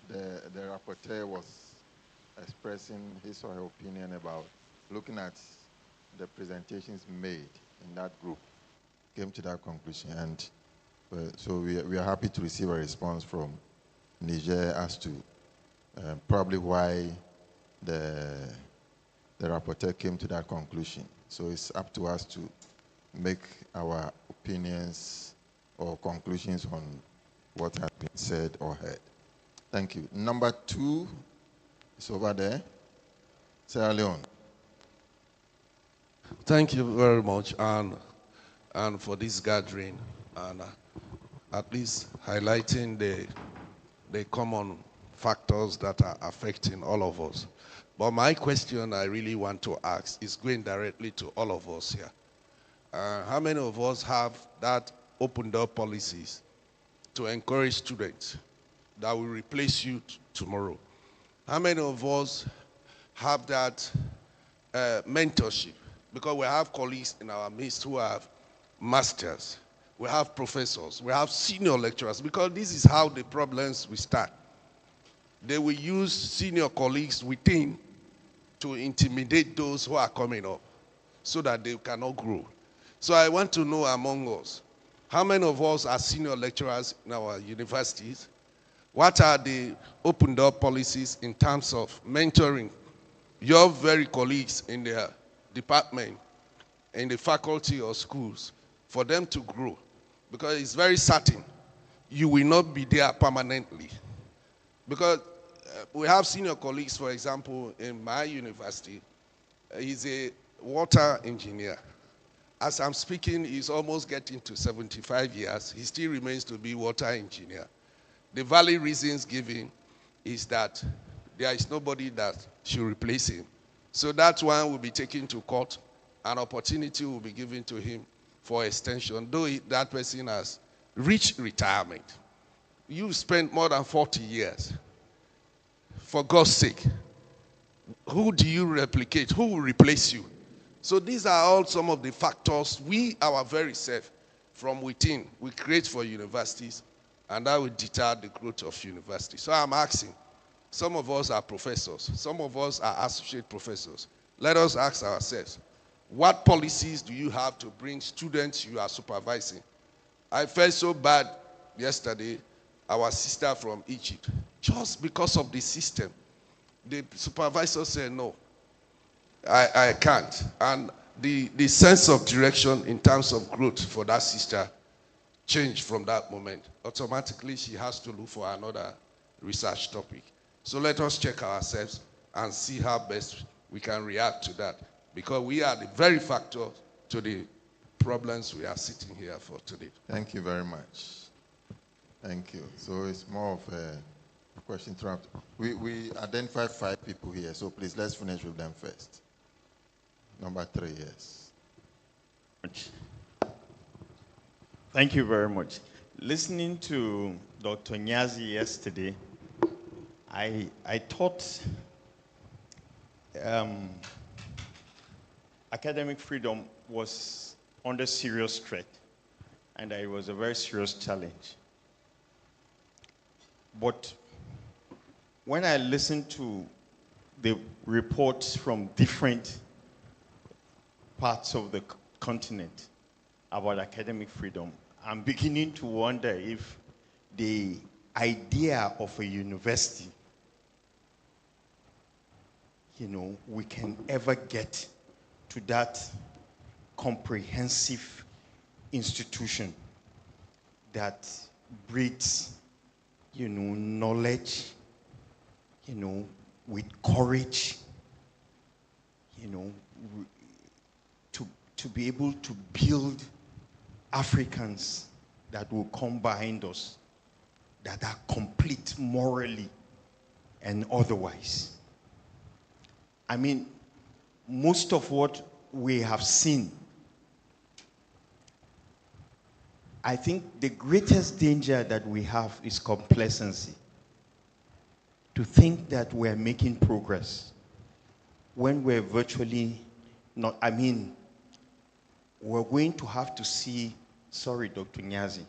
the rapporteur was expressing his or her opinion about looking at the presentations made in that group, came to that conclusion. And so we are happy to receive a response from Niger as to probably why the rapporteur came to that conclusion. So it's up to us to make our opinions or conclusions on what has been said or heard. Thank you. Number 2 is over there. Sierra Leone. Thank you very much, and for this gathering, and at least highlighting the common factors that are affecting all of us. But my question I really want to ask is going directly to all of us here. How many of us have that open door policies to encourage students that will replace you tomorrow? How many of us have that mentorship? Because we have colleagues in our midst who have masters, we have professors, we have senior lecturers, because this is how the problems will start. They will use senior colleagues within to intimidate those who are coming up so that they cannot grow. So I want to know among us, how many of us are senior lecturers in our universities? What are the open door policies in terms of mentoring your very colleagues in their department, in the faculty or schools, for them to grow? Because it's very certain you will not be there permanently. Because we have senior colleagues, for example, in my university. He's a water engineer. As I'm speaking, he's almost getting to 75 years. He still remains to be water engineer. The valid reasons given is that there is nobody that should replace him. So that one will be taken to court. An opportunity will be given to him for extension, though that person has reached retirement. You spent more than 40 years. For God's sake, who do you replicate? Who will replace you? So these are all some of the factors we, our very self, from within, we create for universities, and that will deter the growth of universities. So I'm asking, some of us are professors, some of us are associate professors. Let us ask ourselves, what policies do you have to bring students you are supervising? I felt so bad yesterday, our sister from Egypt, just because of the system. The supervisor said, no, I can't. And the sense of direction in terms of growth for that sister changed from that moment. Automatically, she has to look for another research topic. So let us check ourselves and see how best we can react to that, because we are the very factor to the problems we are sitting here for today. Thank you very much. Thank you. So it's more of a question throughout. We identified 5 people here, so please let's finish with them first. Number 3, yes. Thank you very much. Listening to Dr. Nyazi yesterday, I thought academic freedom was under serious threat, and it was a very serious challenge. But when I listened to the reports from different parts of the continent about academic freedom, I'm beginning to wonder if the idea of a university, we can ever get to that comprehensive institution that breeds, knowledge, with courage, to be able to build Africans that will come behind us, that are complete morally and otherwise. I mean, most of what we have seen, I think the greatest danger that we have is complacency. To think that we're making progress when we're virtually not. I mean, we're going to have to see, sorry, Dr. Nyazi,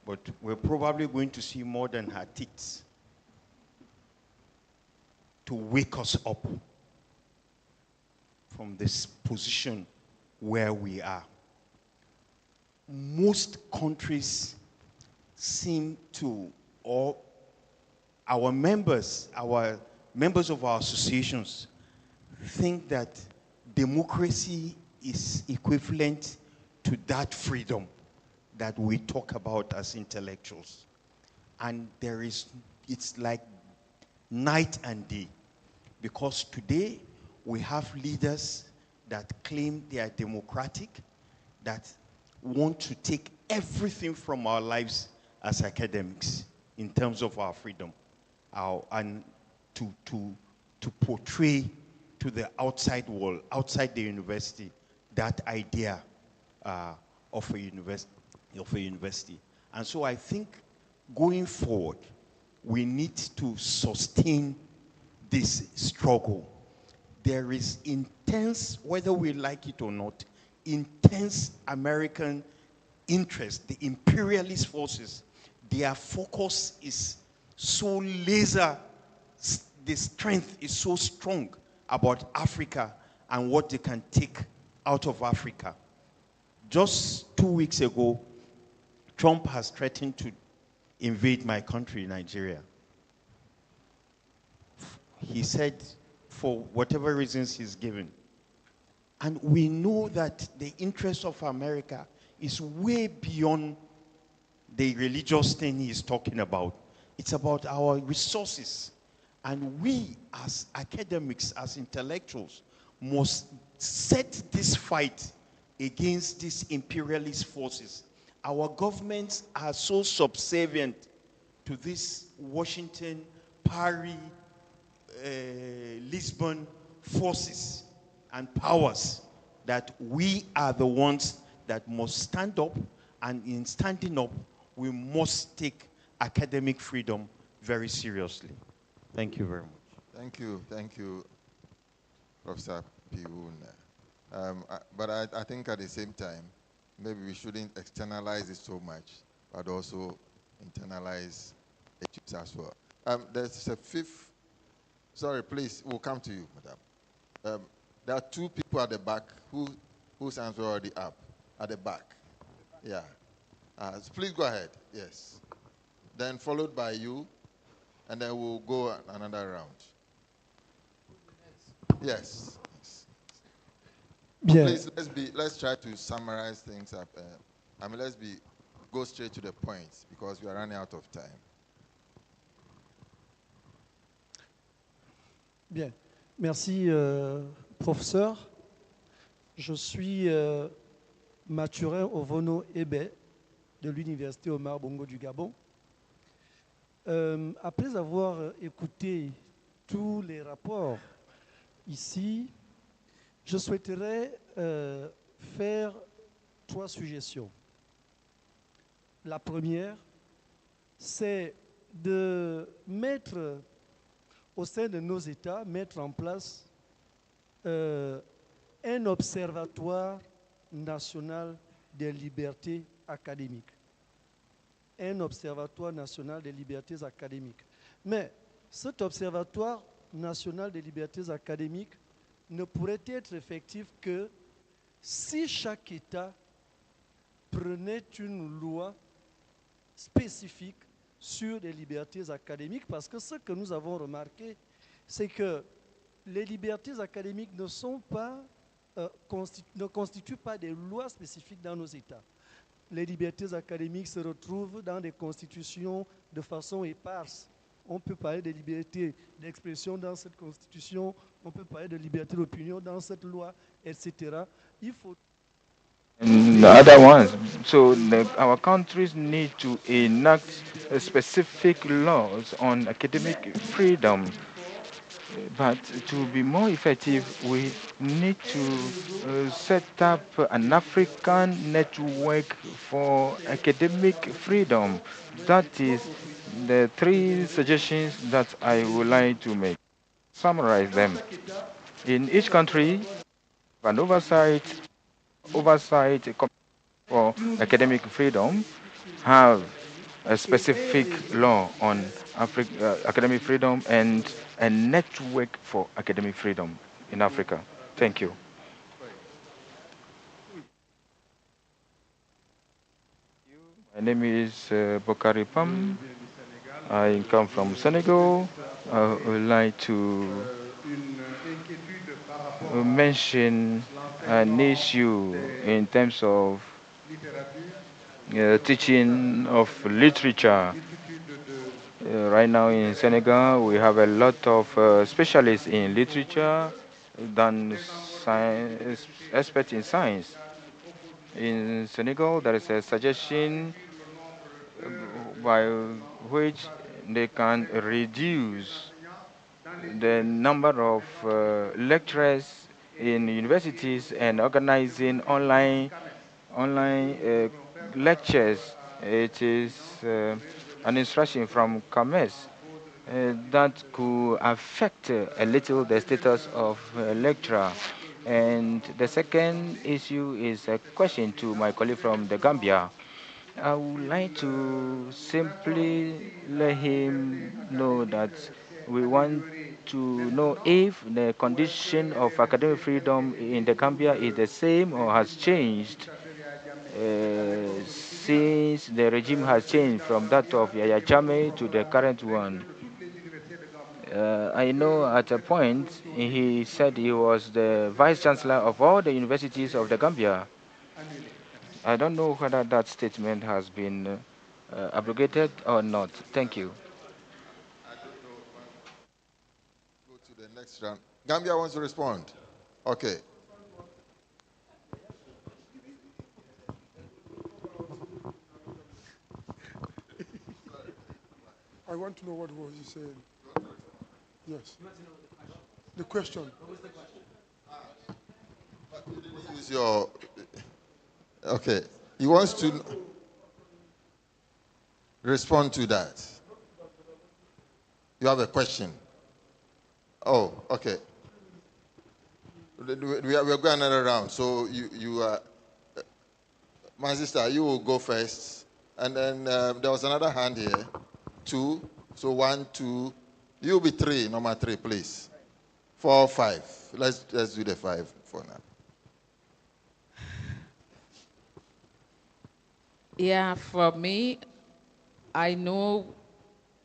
but we're probably going to see more than her tits to wake us up from this position where we are. Most countries seem to, or our members of our associations think that democracy is equivalent to that freedom that we talk about as intellectuals. And it's like night and day. Because today we have leaders that claim they are democratic, that want to take everything from our lives as academics in terms of our freedom, and to portray to the outside world, outside the university, that idea of a university. And so I think going forward, we need to sustain this struggle. There is intense, whether we like it or not, intense American interest. The imperialist forces, their focus is so laser, the strength is so strong about Africa and what they can take out of Africa. Just 2 weeks ago, Trump has threatened to invade my country, Nigeria. He said, for whatever reasons he's given. And we know that the interest of America is way beyond the religious thing he is talking about. It's about our resources. And we, as academics, as intellectuals, must set this fight against these imperialist forces. Our governments are so subservient to this Washington, Paris, Lisbon forces and powers that we are the ones that must stand up, and in standing up, we must take academic freedom very seriously. Thank you very much. Thank you, Professor Piun. But I think at the same time, maybe we shouldn't externalize it so much, but also internalize it as well. There's a fifth. Sorry, please, we'll come to you, madam. There are two people at the back whose hands were already up. At the back. Yeah. So please go ahead. Yes. Then followed by you, and then we'll go another round. Yes. Bien. Please, let's try to summarize things up. Go straight to the points because we are running out of time. Bien. Merci, professeur. Je suis Mathurin Ovono Ebe de l'Université Omar Bongo du Gabon. Après avoir écouté tous les rapports ici, je souhaiterais faire 3 suggestions. La première, c'est de mettre au sein de nos États, mettre en place un observatoire national des libertés académiques. Un observatoire national des libertés académiques. Mais cet observatoire national des libertés académiques ne pourrait être effectif que si chaque État prenait une loi spécifique sur les libertés académiques, parce que ce que nous avons remarqué, c'est que les libertés académiques ne constituent pas des lois spécifiques dans nos États. Les libertés académiques se retrouvent dans des constitutions de façon éparse. On peut parler de liberté d'expression dans cette constitution, on peut parler de liberté d'opinion dans cette loi, etc. Il faut And the other ones. So our countries need to enact specific laws on academic freedom. But to be more effective, we need to set up an African network for academic freedom. That is the 3 suggestions that I would like to make. Summarize them. In each country, an oversight for academic freedom have a specific law on academic freedom and a network for academic freedom in Africa. Thank you. My name is Bokari Pam. I come from Senegal. I would like to mention an issue in terms of teaching of literature. Right now in Senegal, we have a lot of specialists in literature than experts in science. In Senegal, there is a suggestion by which they can reduce the number of lecturers in universities and organizing online lectures. It is an instruction from Commerce that could affect a little the status of a lecturer. And the second issue is a question to my colleague from the Gambia. I would like to simply let him know that we want to know if the condition of academic freedom in the Gambia is the same or has changed since the regime has changed from that of Yaya Jammeh to the current one. I know at a point he said he was the vice chancellor of all the universities of the Gambia. I don't know whether that statement has been abrogated or not? Thank you. I don't know. Go to the next round. Gambia wants to respond. Okay. I want to know what was he saying. Yes. The question. But you didn't use your. Okay. He wants to respond to that. You have a question. Oh, okay. We are going another round. So you my sister, you will go first. And then there was another hand here. 2. So 1, 2. You'll be 3, number 3, please. 4, 5. Let's do the 5 for now. Yeah, for me, I know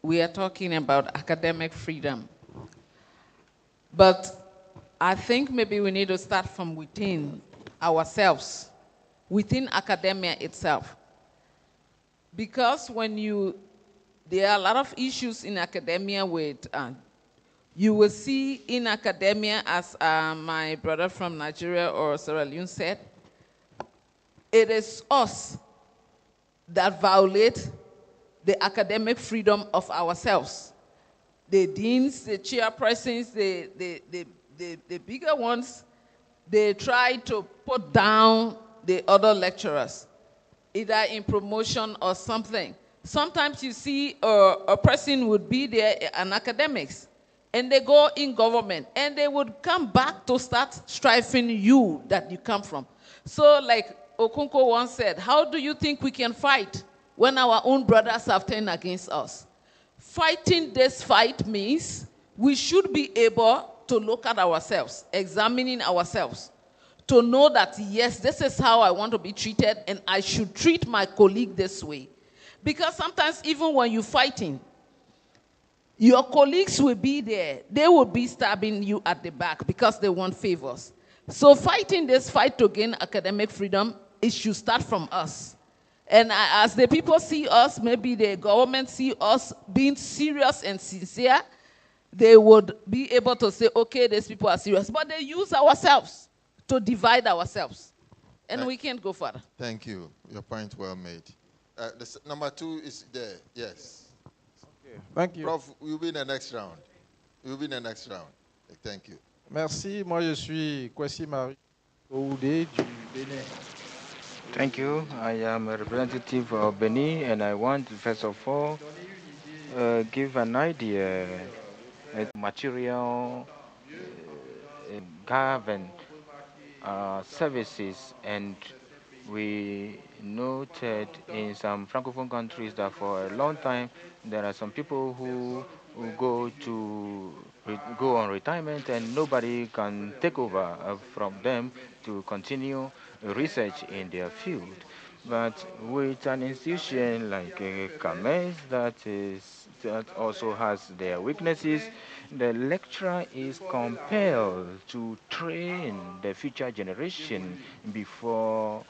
we are talking about academic freedom. But I think maybe we need to start from within ourselves, within academia itself. Because there are a lot of issues in academia with, you will see in academia, as my brother from Nigeria or Sierra Leone said, it is us that violate the academic freedom of ourselves. The deans, the chairpersons, the bigger ones, they try to put down the other lecturers, either in promotion or something. Sometimes you see a person would be there in academics, and they go in government, and they would come back to start striving you that you come from. So like Okunko once said, how do you think we can fight when our own brothers have turned against us? Fighting this fight means we should be able to look at ourselves, examining ourselves, to know that, yes, this is how I want to be treated, and I should treat my colleague this way. Because sometimes even when you're fighting, your colleagues will be there. They will be stabbing you at the back because they want favors. So fighting this fight to gain academic freedom, it should start from us. And as the people see us, maybe the government see us being serious and sincere, they would be able to say, okay, these people are serious. But they use ourselves to divide ourselves. And we can't go further. Thank you. Your point well made. Number 2 is there. Yes. Okay. Thank you. Prof, you'll be in the next round. You'll be in the next round. Thank you. Merci. Moi, je suis Kwesi Marie Oudé du Bénin. Thank you. I am a representative of Benin, and I want to first of all give an idea material govern services, and we noted in some francophone countries that for a long time there are some people who go on retirement and nobody can take over from them to continue research in their field. But with an institution like CAMES that also has their weaknesses, the lecturer is compelled to train the future generation before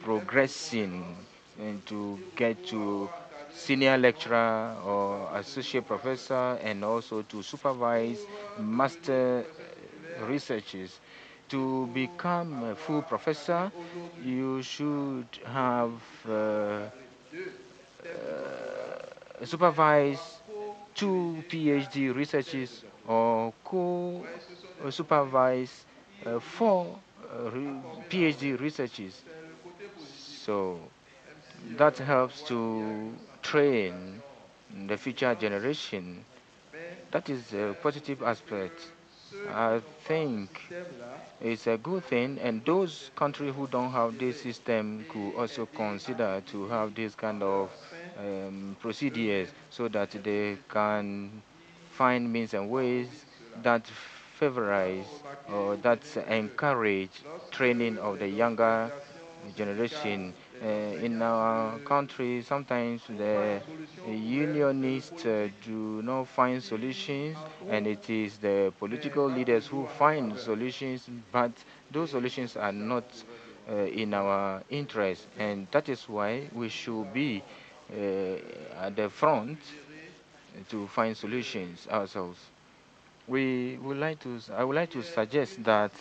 progressing and to get to senior lecturer or associate professor, and also to supervise master researches. To become a full professor, you should have supervise 2 PhD researches or co-supervise 4 PhD researches. So that helps to train the future generation. That is a positive aspect. I think it's a good thing, and those countries who don't have this system could also consider to have this kind of procedures so that they can find means and ways that favorize or that encourage training of the younger generation. In our country, sometimes the unionists do not find solutions, and it is the political leaders who find solutions, but those solutions are not in our interest, and that is why we should be at the front to find solutions ourselves. I would like to suggest that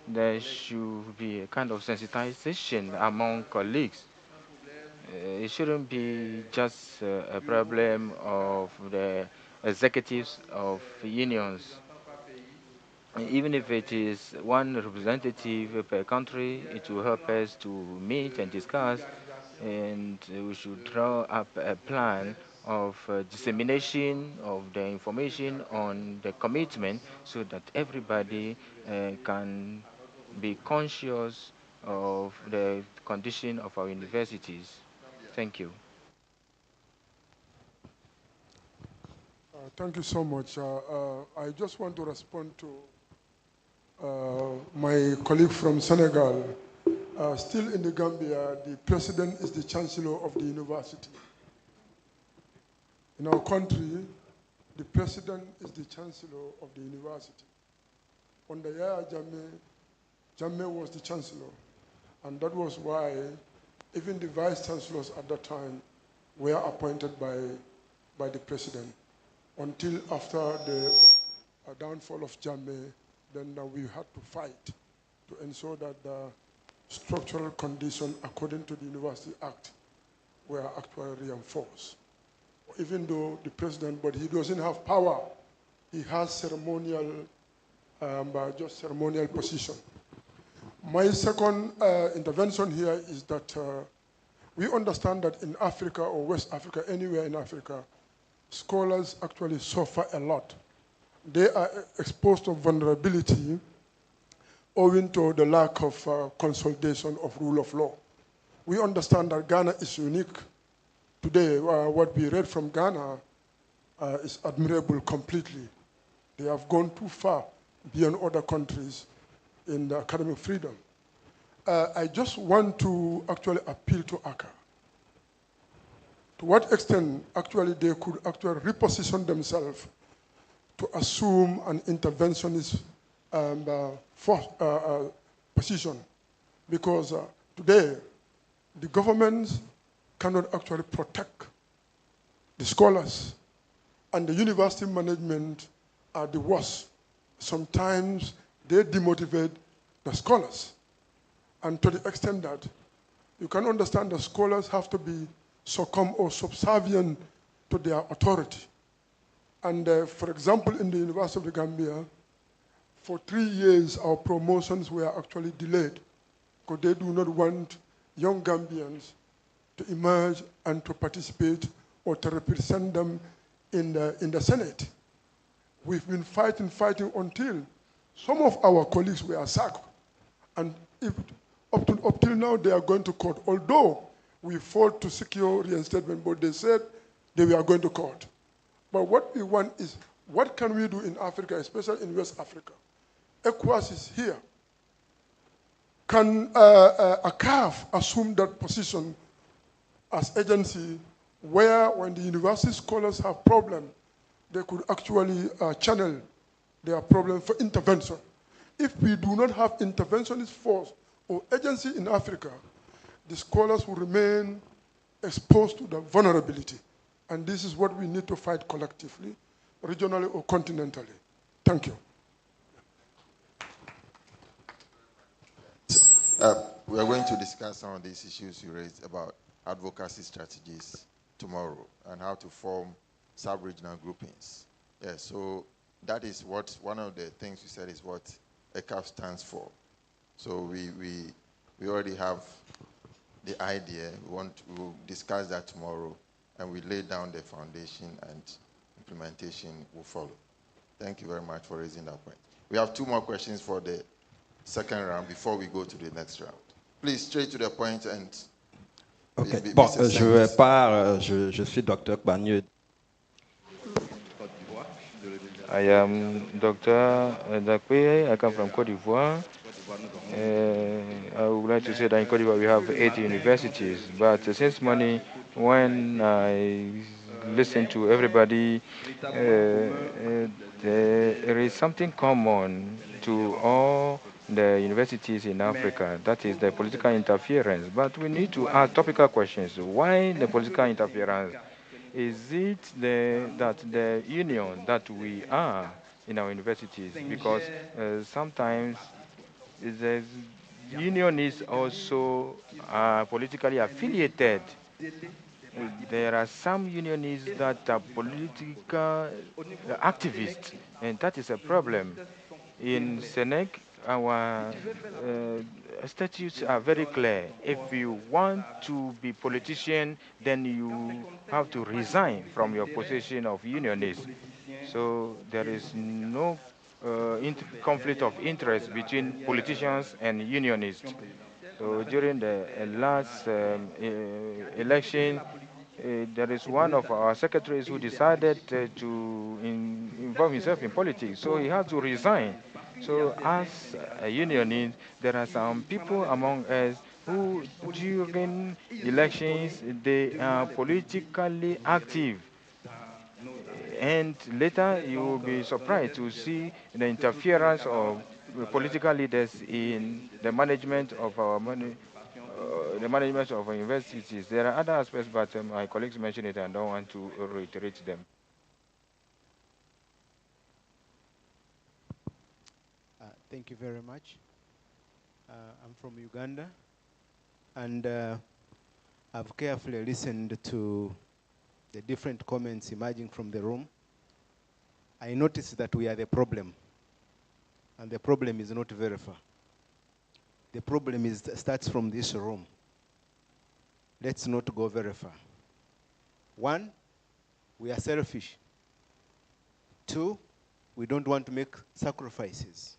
there should be a kind of sensitization among colleagues. It shouldn't be just a problem of the executives of unions. Even if it is one representative per country, it will help us to meet and discuss, and we should draw up a plan of dissemination of the information on the commitment so that everybody can be conscious of the condition of our universities. Thank you. Thank you so much. I just want to respond to my colleague from Senegal. Still in the Gambia, the president is the chancellor of the university. In our country, the president is the chancellor of the university. Under Yaya Jammeh, Jammeh was the chancellor. And that was why even the vice chancellors at that time were appointed by the president. Until after the downfall of Jammeh, then we had to fight to ensure that the structural conditions according to the University Act were actually reinforced. Even though the president, but he doesn't have power, he has ceremonial, just ceremonial position. My second intervention here is that we understand that in Africa or West Africa, anywhere in Africa, scholars actually suffer a lot. They are exposed to vulnerability owing to the lack of consolidation of rule of law. We understand that Ghana is unique. Today, what we read from Ghana is admirable completely. They have gone too far beyond other countries in the academic freedom. I just want to actually appeal to ACA. To what extent actually they could actually reposition themselves to assume an interventionist position. Because today, the governments cannot actually protect the scholars, and the university management are the worst. Sometimes they demotivate the scholars, and to the extent that you can understand the scholars have to be succumb or subservient to their authority. And for example, in the University of the Gambia, for 3 years, our promotions were actually delayed because they do not want young Gambians to emerge and to participate or to represent them in the Senate. We've been fighting until some of our colleagues were sacked. And up till now, they are going to court. Although we fought to secure reinstatement, but they said they were going to court. But what we want is, what can we do in Africa, especially in West Africa? ECOWAS is here. Can a CAF assume that position as agency where when the university scholars have problem, they could actually channel their problem for intervention? If we do not have interventionist force or agency in Africa, the scholars will remain exposed to the vulnerability. And this is what we need to fight collectively, regionally or continentally. Thank you. We are going to discuss some of these issues you raised about advocacy strategies tomorrow and how to form sub-regional groupings. Yeah, so that is what, one of the things you said is what ECAF stands for. So we already have the idea. We'll discuss that tomorrow, and we lay down the foundation, and implementation will follow. Thank you very much for raising that point. We have 2 more questions for the second round before we go to the next round. Please, straight to the point and... Okay. Bon, je suis Dr. Bagneux. I am Dr. Dakwe. I come from Cote d'Ivoire. I would like to say that in Cote d'Ivoire we have 80 universities, but since morning, when I listen to everybody, there is something common to all the universities in Africa. That is the political interference. But we need to ask topical questions. Why the political interference? Is it that the union that we are in our universities? Because sometimes the union is also politically affiliated. There are some unionists that are political activists, and that is a problem. In Senec, our statutes are very clear. If you want to be politician, then you have to resign from your position of unionist. So there is no conflict of interest between politicians and unionists. So during the last election, there is one of our secretaries who decided to involve himself in politics, so he had to resign. So as a unionist, there are some people among us who, during elections, they are politically active. And later, you will be surprised to see the interference of political leaders in the management of our money, the management of our universities. There are other aspects, but my colleagues mentioned it, and I don't want to reiterate them. Thank you very much. I'm from Uganda, and I've carefully listened to the different comments emerging from the room. I noticed that we are the problem, and the problem is not very far. The problem starts from this room. Let's not go very far. One, we are selfish. Two, we don't want to make sacrifices.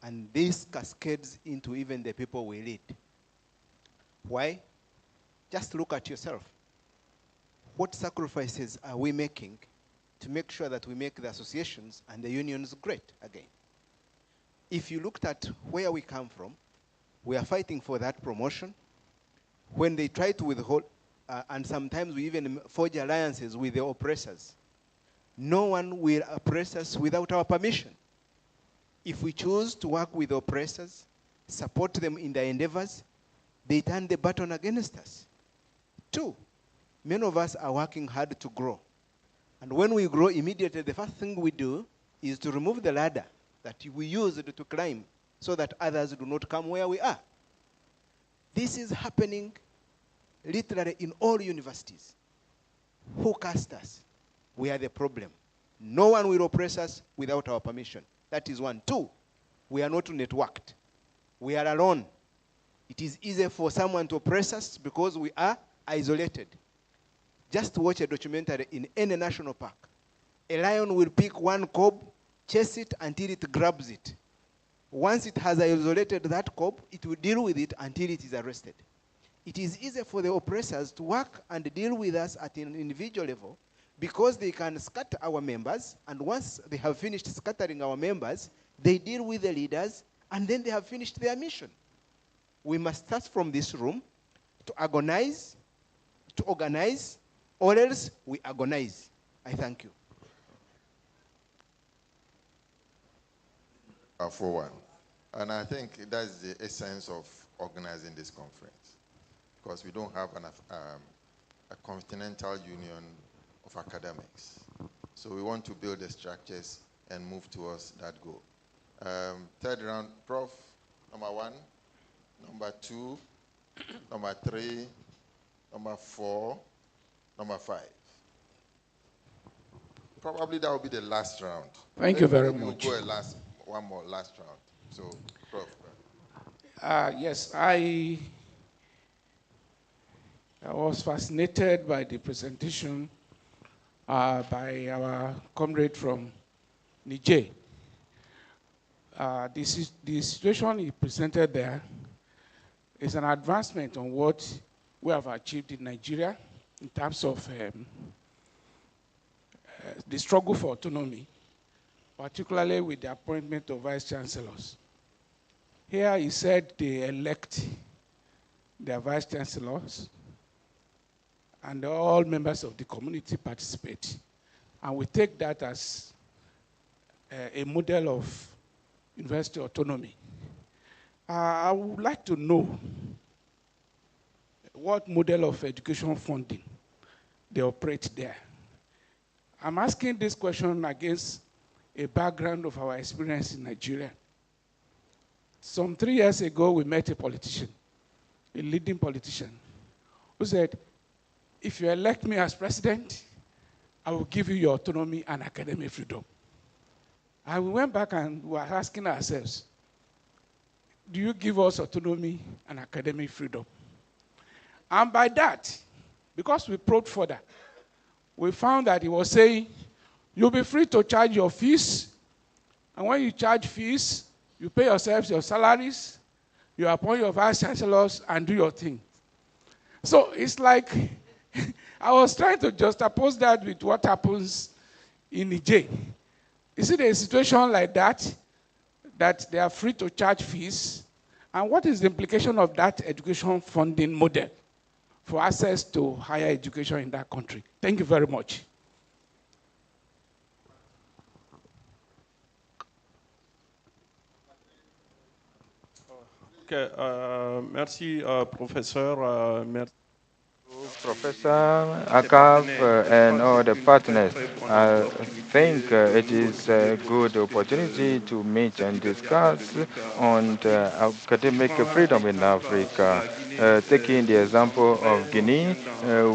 And this cascades into even the people we lead. Why? Just look at yourself. What sacrifices are we making to make sure that we make the associations and the unions great again? If you looked at where we come from, we are fighting for that promotion. When they try to withhold, and sometimes we even forge alliances with the oppressors, no one will oppress us without our permission. If we choose to work with oppressors, support them in their endeavors, they turn the baton against us. Two, many of us are working hard to grow. And when we grow, immediately the first thing we do is to remove the ladder that we used to climb so that others do not come where we are. This is happening literally in all universities. Who cast us? We are the problem. No one will oppress us without our permission. That is one. Two, we are not networked. We are alone. It is easy for someone to oppress us because we are isolated. Just watch a documentary in any national park. A lion will pick one cub, chase it until it grabs it. Once it has isolated that cub, it will deal with it until it is arrested. It is easy for the oppressors to work and deal with us at an individual level because they can scatter our members, and once they have finished scattering our members, they deal with the leaders, and then they have finished their mission. We must start from this room to agonize, to organize, or else we agonize. I thank you. For one. And I think that's the essence of organizing this conference, because we don't have a continental union of academics. So we want to build the structures and move towards that goal. Third round, Prof, number 1, number 2, number 3, number 4, number 5. Probably that will be the last round. Thank you very much. We'll go one more last round. So, Prof. Yes, I was fascinated by the presentation by our comrade from Niger. The situation he presented there is an advancement on what we have achieved in Nigeria in terms of the struggle for autonomy, particularly with the appointment of vice chancellors. Here he said they elect their vice chancellors and all members of the community participate. And we take that as a model of university autonomy. I would like to know what model of education funding they operate there. I'm asking this question against a background of our experience in Nigeria. Some 3 years ago, we met a politician, a leading politician, who said, if you elect me as president, I will give you your autonomy and academic freedom. And we went back and we were asking ourselves, do you give us autonomy and academic freedom? And by that, because we probed further, we found that he was saying, you'll be free to charge your fees, and when you charge fees, you pay yourselves your salaries, you appoint your vice chancellors, and do your thing. So it's like, I was trying to juxtapose that with what happens in Niger. Is it a situation like that they are free to charge fees? And what is the implication of that education funding model for access to higher education in that country? Thank you very much. Okay, merci, professeur. Merci. Professor Akaf and all the partners. I think it is a good opportunity to meet and discuss on the academic freedom in Africa. Taking the example of Guinea,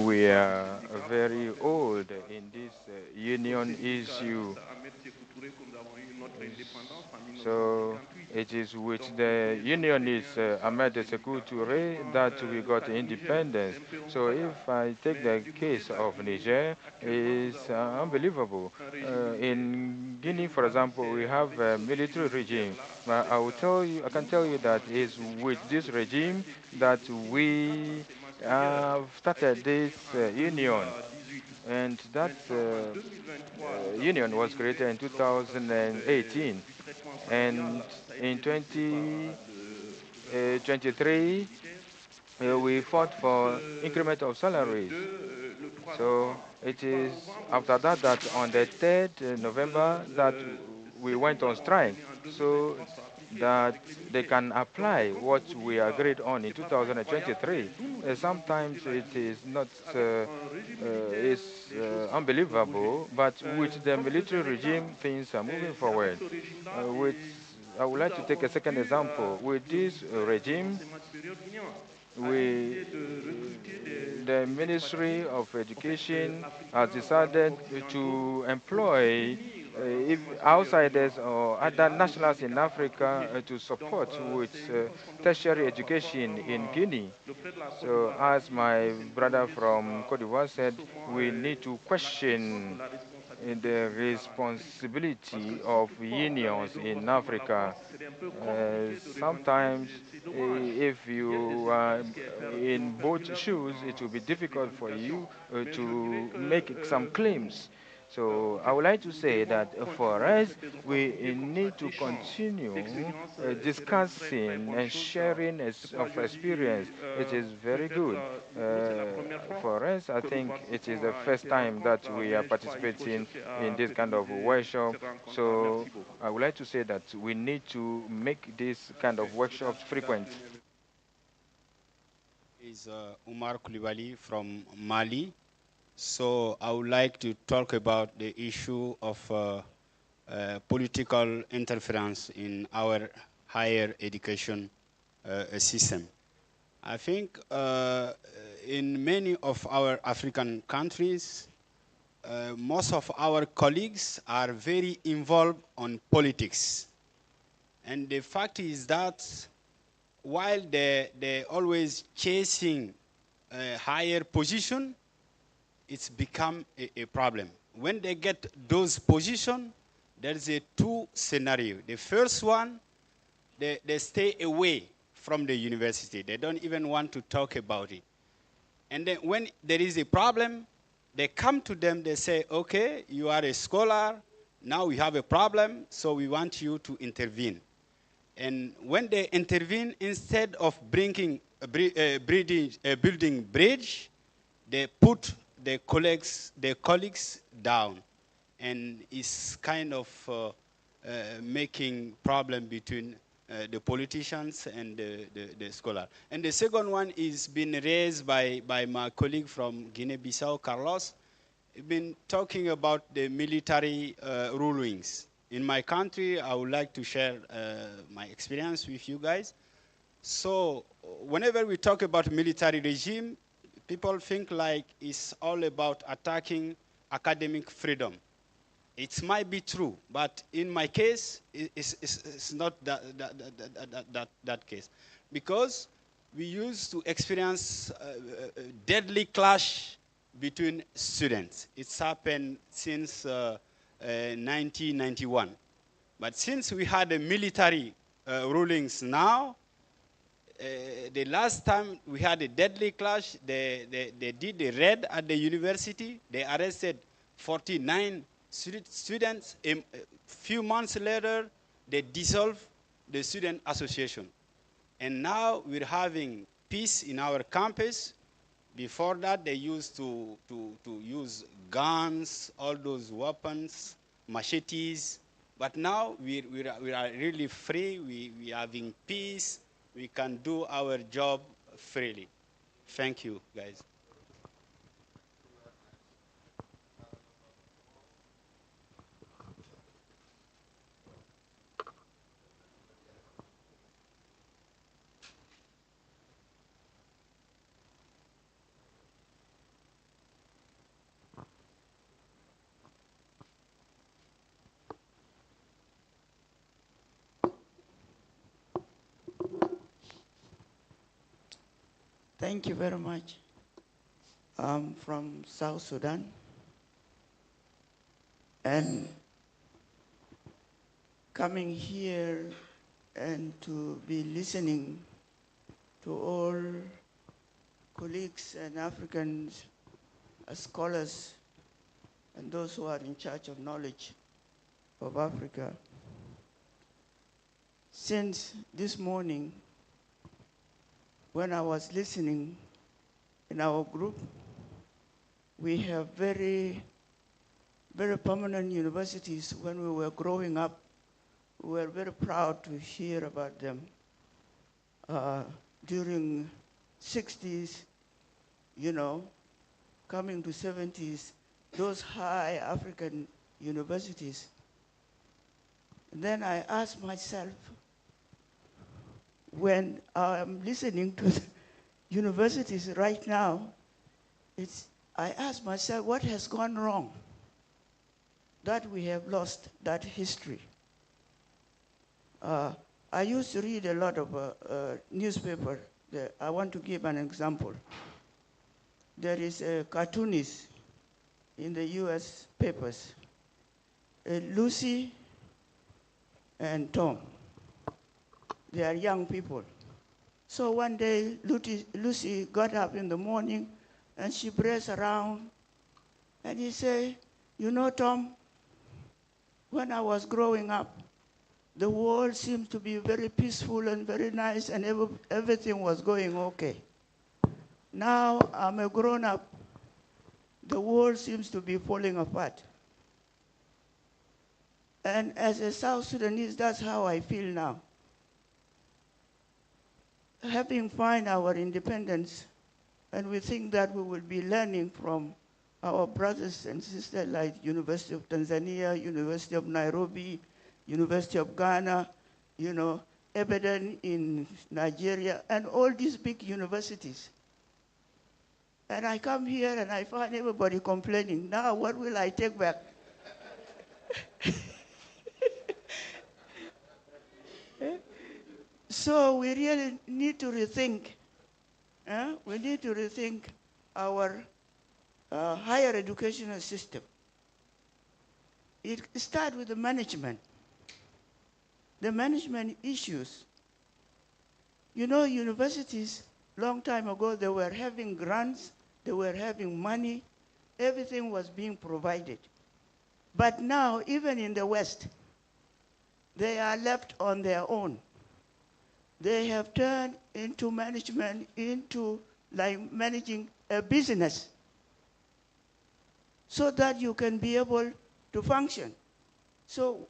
we are very old in this union issue. So it is with the unionists, Ahmed Sekou Touré, that we got independence. So if I take the case of Niger, it's unbelievable. In Guinea, for example, we have a military regime. I can tell you that it's with this regime that we have started this union. And that union was created in 2018. And in 2023, we fought for increment of salaries. So it is after that that on the 3rd November that we went on strike, so that they can apply what we agreed on in 2023. Sometimes it is not, it's unbelievable, but with the military regime, things are moving forward. I would like to take a second example. With this regime, the Ministry of Education has decided to employ outsiders or other nationals in Africa to support with tertiary education in Guinea. So as my brother from Cote d'Ivoire said, we need to question the responsibility of unions in Africa. Sometimes, if you are in both shoes, it will be difficult for you to make some claims. So I would like to say that for us, we need to continue discussing and sharing of experience. It is very good. For us, I think it is the first time that we are participating in this kind of workshop. So I would like to say that we need to make this kind of workshops frequent. Is Umar Koulibaly from Mali. So I would like to talk about the issue of political interference in our higher education system. I think in many of our African countries, most of our colleagues are very involved on politics. And the fact is that while they're always chasing a higher position, it's become a problem. When they get those positions, there's a two scenario. The first one, they stay away from the university. They don't even want to talk about it. And then when there is a problem, they come to them, they say, okay, you are a scholar, now we have a problem, so we want you to intervene. And when they intervene, instead of building bridge, they put their colleagues down. And it's kind of making problem between the politicians and the scholar. And the second one is been raised by my colleague from Guinea-Bissau, Carlos. He's been talking about the military rulings. In my country, I would like to share my experience with you guys. So whenever we talk about military regime, people think like it's all about attacking academic freedom. It might be true, but in my case, it's not that case. Because we used to experience deadly clash between students. It's happened since 1991. But since we had a military rulings now, the last time we had a deadly clash, they did a raid at the university. They arrested 49 students. A few months later, they dissolved the student association. And now we're having peace in our campus. Before that, they used to use guns, all those weapons, machetes. But now we are really free. We are having peace. We can do our job freely. Thank you, guys. Thank you very much. I'm from South Sudan. And coming here and to be listening to all colleagues and African scholars and those who are in charge of knowledge of Africa. Since this morning, when I was listening in our group, we have very prominent universities. When we were growing up, we were very proud to hear about them. During 60s, you know, coming to 70s, those high African universities. And then I asked myself, when I'm listening to the universities right now, I ask myself, what has gone wrong that we have lost that history? I used to read a lot of newspaper. I want to give an example. There is a cartoonist in the US papers, Lucy and Tom. They are young people. So one day, Lucy got up in the morning and she braced around and he said, you know, Tom, when I was growing up, the world seemed to be very peaceful and very nice and everything was going okay. Now I'm a grown up. The world seems to be falling apart. And as a South Sudanese, that's how I feel now. Having found our independence, and we think that we will be learning from our brothers and sisters like University of Tanzania, University of Nairobi, University of Ghana, you know, Ibadan in Nigeria, and all these big universities. And I come here and I find everybody complaining. Now what will I take back? So we really need to rethink. We need to rethink our higher educational system. It starts with the management. The management issues. You know, universities, long time ago, they were having grants, they were having money, everything was being provided. But now, even in the West, they are left on their own. They have turned into management, into like managing a business so that you can be able to function. So,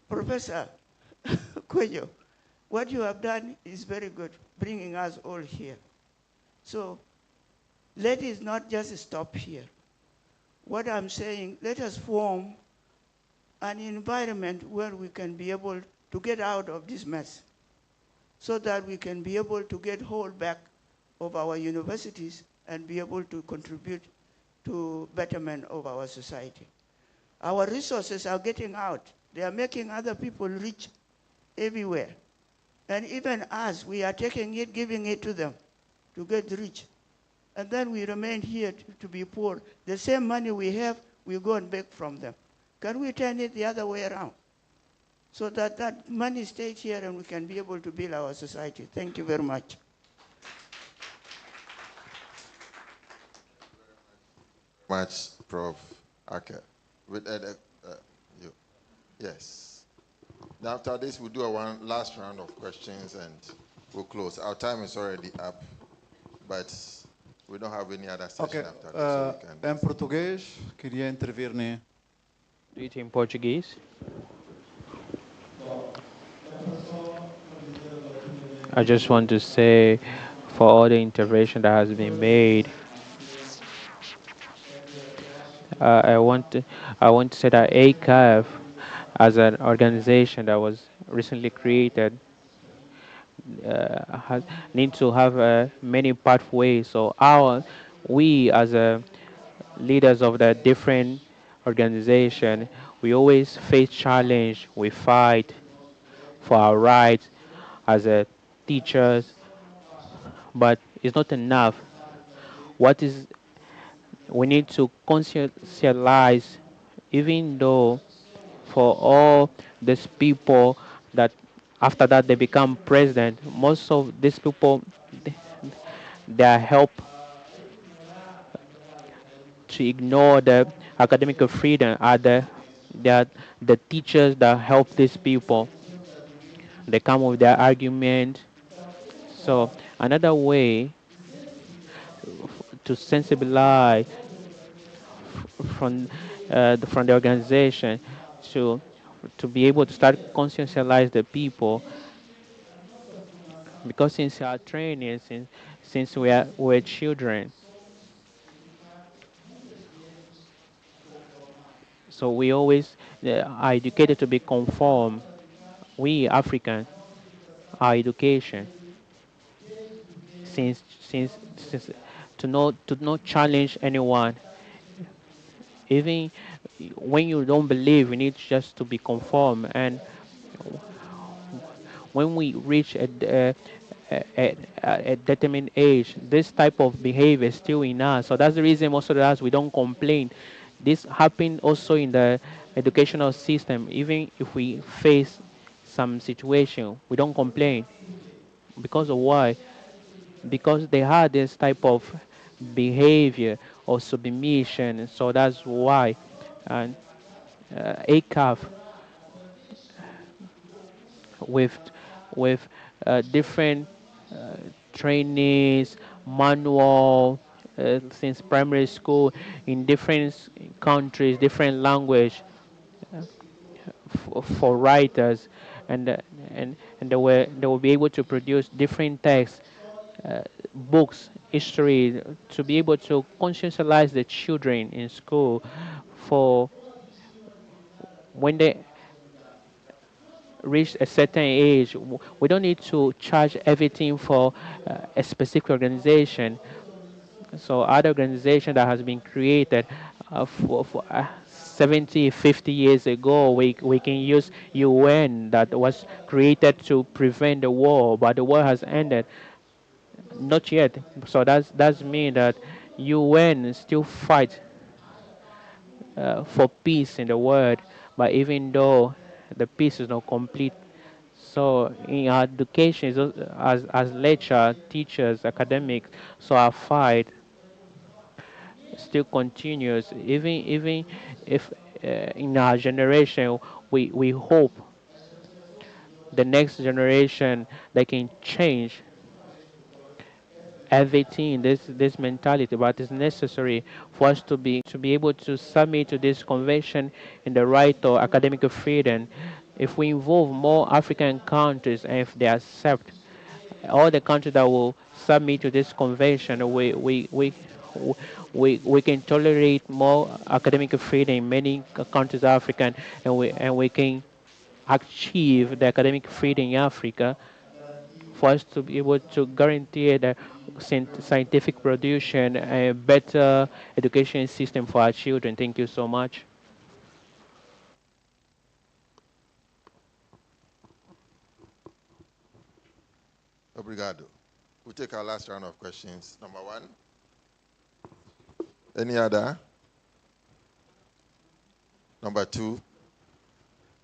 Professor Kwejo, what you have done is very good, bringing us all here. So let it not just stop here. What I'm saying, let us form an environment where we can be able to get out of this mess so that we can be able to get hold back of our universities and be able to contribute to betterment of our society. Our resources are getting out. They are making other people rich everywhere. And even us, we are taking it, giving it to them to get rich. And then we remain here to be poor. The same money we have, we go and beg from them. Can we turn it the other way around? So that that money stays here and we can be able to build our society. Thank you very much. Much, Prof. Okay. With you. Yes. Now after this, we'll do a last round of questions and we'll close. Our time is already up, but we don't have any other session after this. So we can... Em português, queria intervir ne. Do it in Portuguese. I just want to say, for all the intervention that has been made, I want to say that ACAF, as an organization that was recently created, need to have many pathways. So we as leaders of the different organization, we always face challenge. We fight for our rights as teachers, but it's not enough. What is we need to conscientize, even though for all these people that after that they become president, most of these people they help to ignore the academic freedom are the teachers that help these people. They come with their argument. So another way to sensibilize from the organization to be able to start conscientize the people, because since our training, since we're children, so we always are educated to be conform. We African, our education since to not challenge anyone. Even when you don't believe, you need just to be conform. And when we reach a determined age, this type of behavior is still in us. So that's the reason most of us we don't complain. This happened also in the educational system. Even if we face some situation, we don't complain. Because of why? Because they had this type of behavior or submission. So that's why. And ACAF with different uh, trainings, manual since primary school in different countries, different language for writers, and they will be able to produce different texts, books, history, to be able to conscientize the children in school for when they reach a certain age. We don't need to charge everything for a specific organization. So other organization that has been created for 70, 50 years ago, we can use UN that was created to prevent the war, but the war has ended. Not yet. So that's mean that UN still fight for peace in the world, but even though the peace is not complete. So in our education, as lecturer, teachers, academics, so our fight still continues. Even if in our generation, we hope the next generation they can change everything, this mentality, but it's necessary for us to be able to submit to this convention in the right of academic freedom, if we involve more African countries and if they accept all the countries that will submit to this convention, we can tolerate more academic freedom in many countries African, and we can achieve the academic freedom in Africa for us to be able to guarantee the scientific production and a better education system for our children. Thank you so much. Obrigado. We'll take our last round of questions. Number one. Any other? Number two.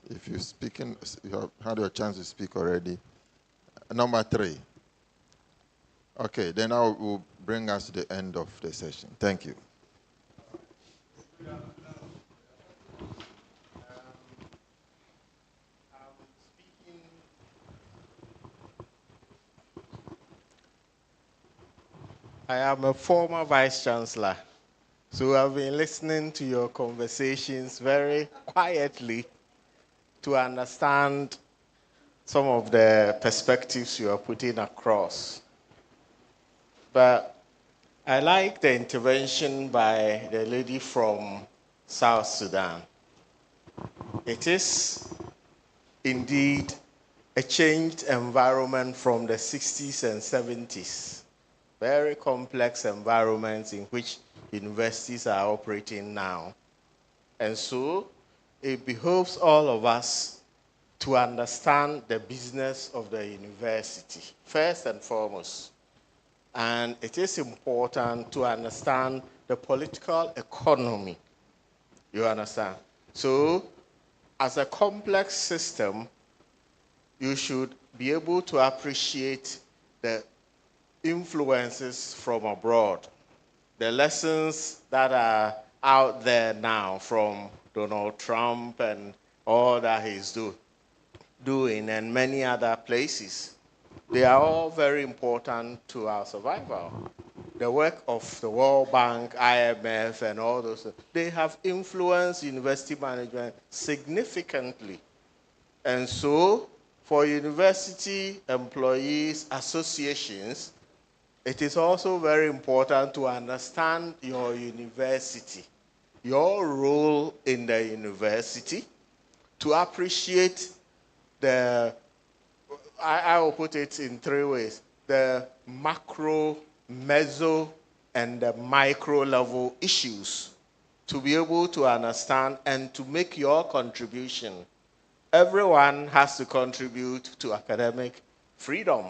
If you're speaking, you have had your chance to speak already. Number three. Okay, then I will bring us to the end of the session. Thank you. I am a former vice chancellor, so I've been listening to your conversations very quietly to understand some of the perspectives you are putting across. But I like the intervention by the lady from South Sudan. It is indeed a changed environment from the 60s and 70s. Very complex environments in which universities are operating now. And so it behoves all of us to understand the business of the university, first and foremost. And it is important to understand the political economy. You understand? So, as a complex system, you should be able to appreciate the influences from abroad, the lessons that are out there now from Donald Trump and all that he's doing and many other places. They are all very important to our survival. The work of the World Bank, IMF, and all those, they have influenced university management significantly. And so, for university employees associations, it is also very important to understand your university, your role in the university, to appreciate the, I will put it in three ways, the macro, meso, and the micro level issues, to be able to understand and to make your contribution. Everyone has to contribute to academic freedom.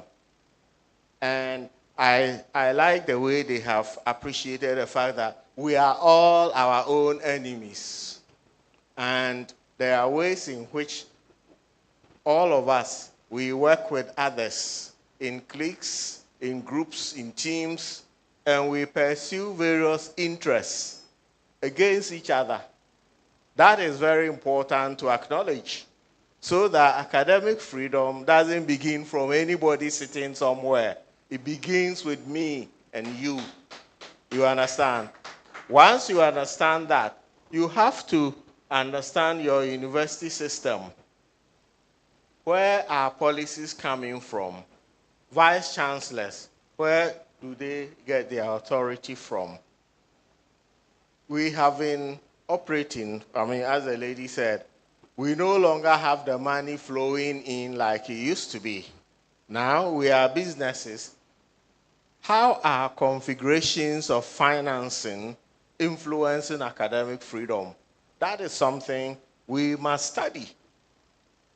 And I like the way they have appreciated the fact that we are all our own enemies. And there are ways in which all of us, we work with others in cliques, in groups, in teams, and we pursue various interests against each other. That is very important to acknowledge, so that academic freedom doesn't begin from anybody sitting somewhere. It begins with me and you. You understand? Once you understand that, you have to understand your university system. Where are policies coming from? Vice chancellors, where do they get their authority from? We have been operating, as the lady said, we no longer have the money flowing in like it used to be. Now we are businesses. How are configurations of financing influencing academic freedom? That is something we must study.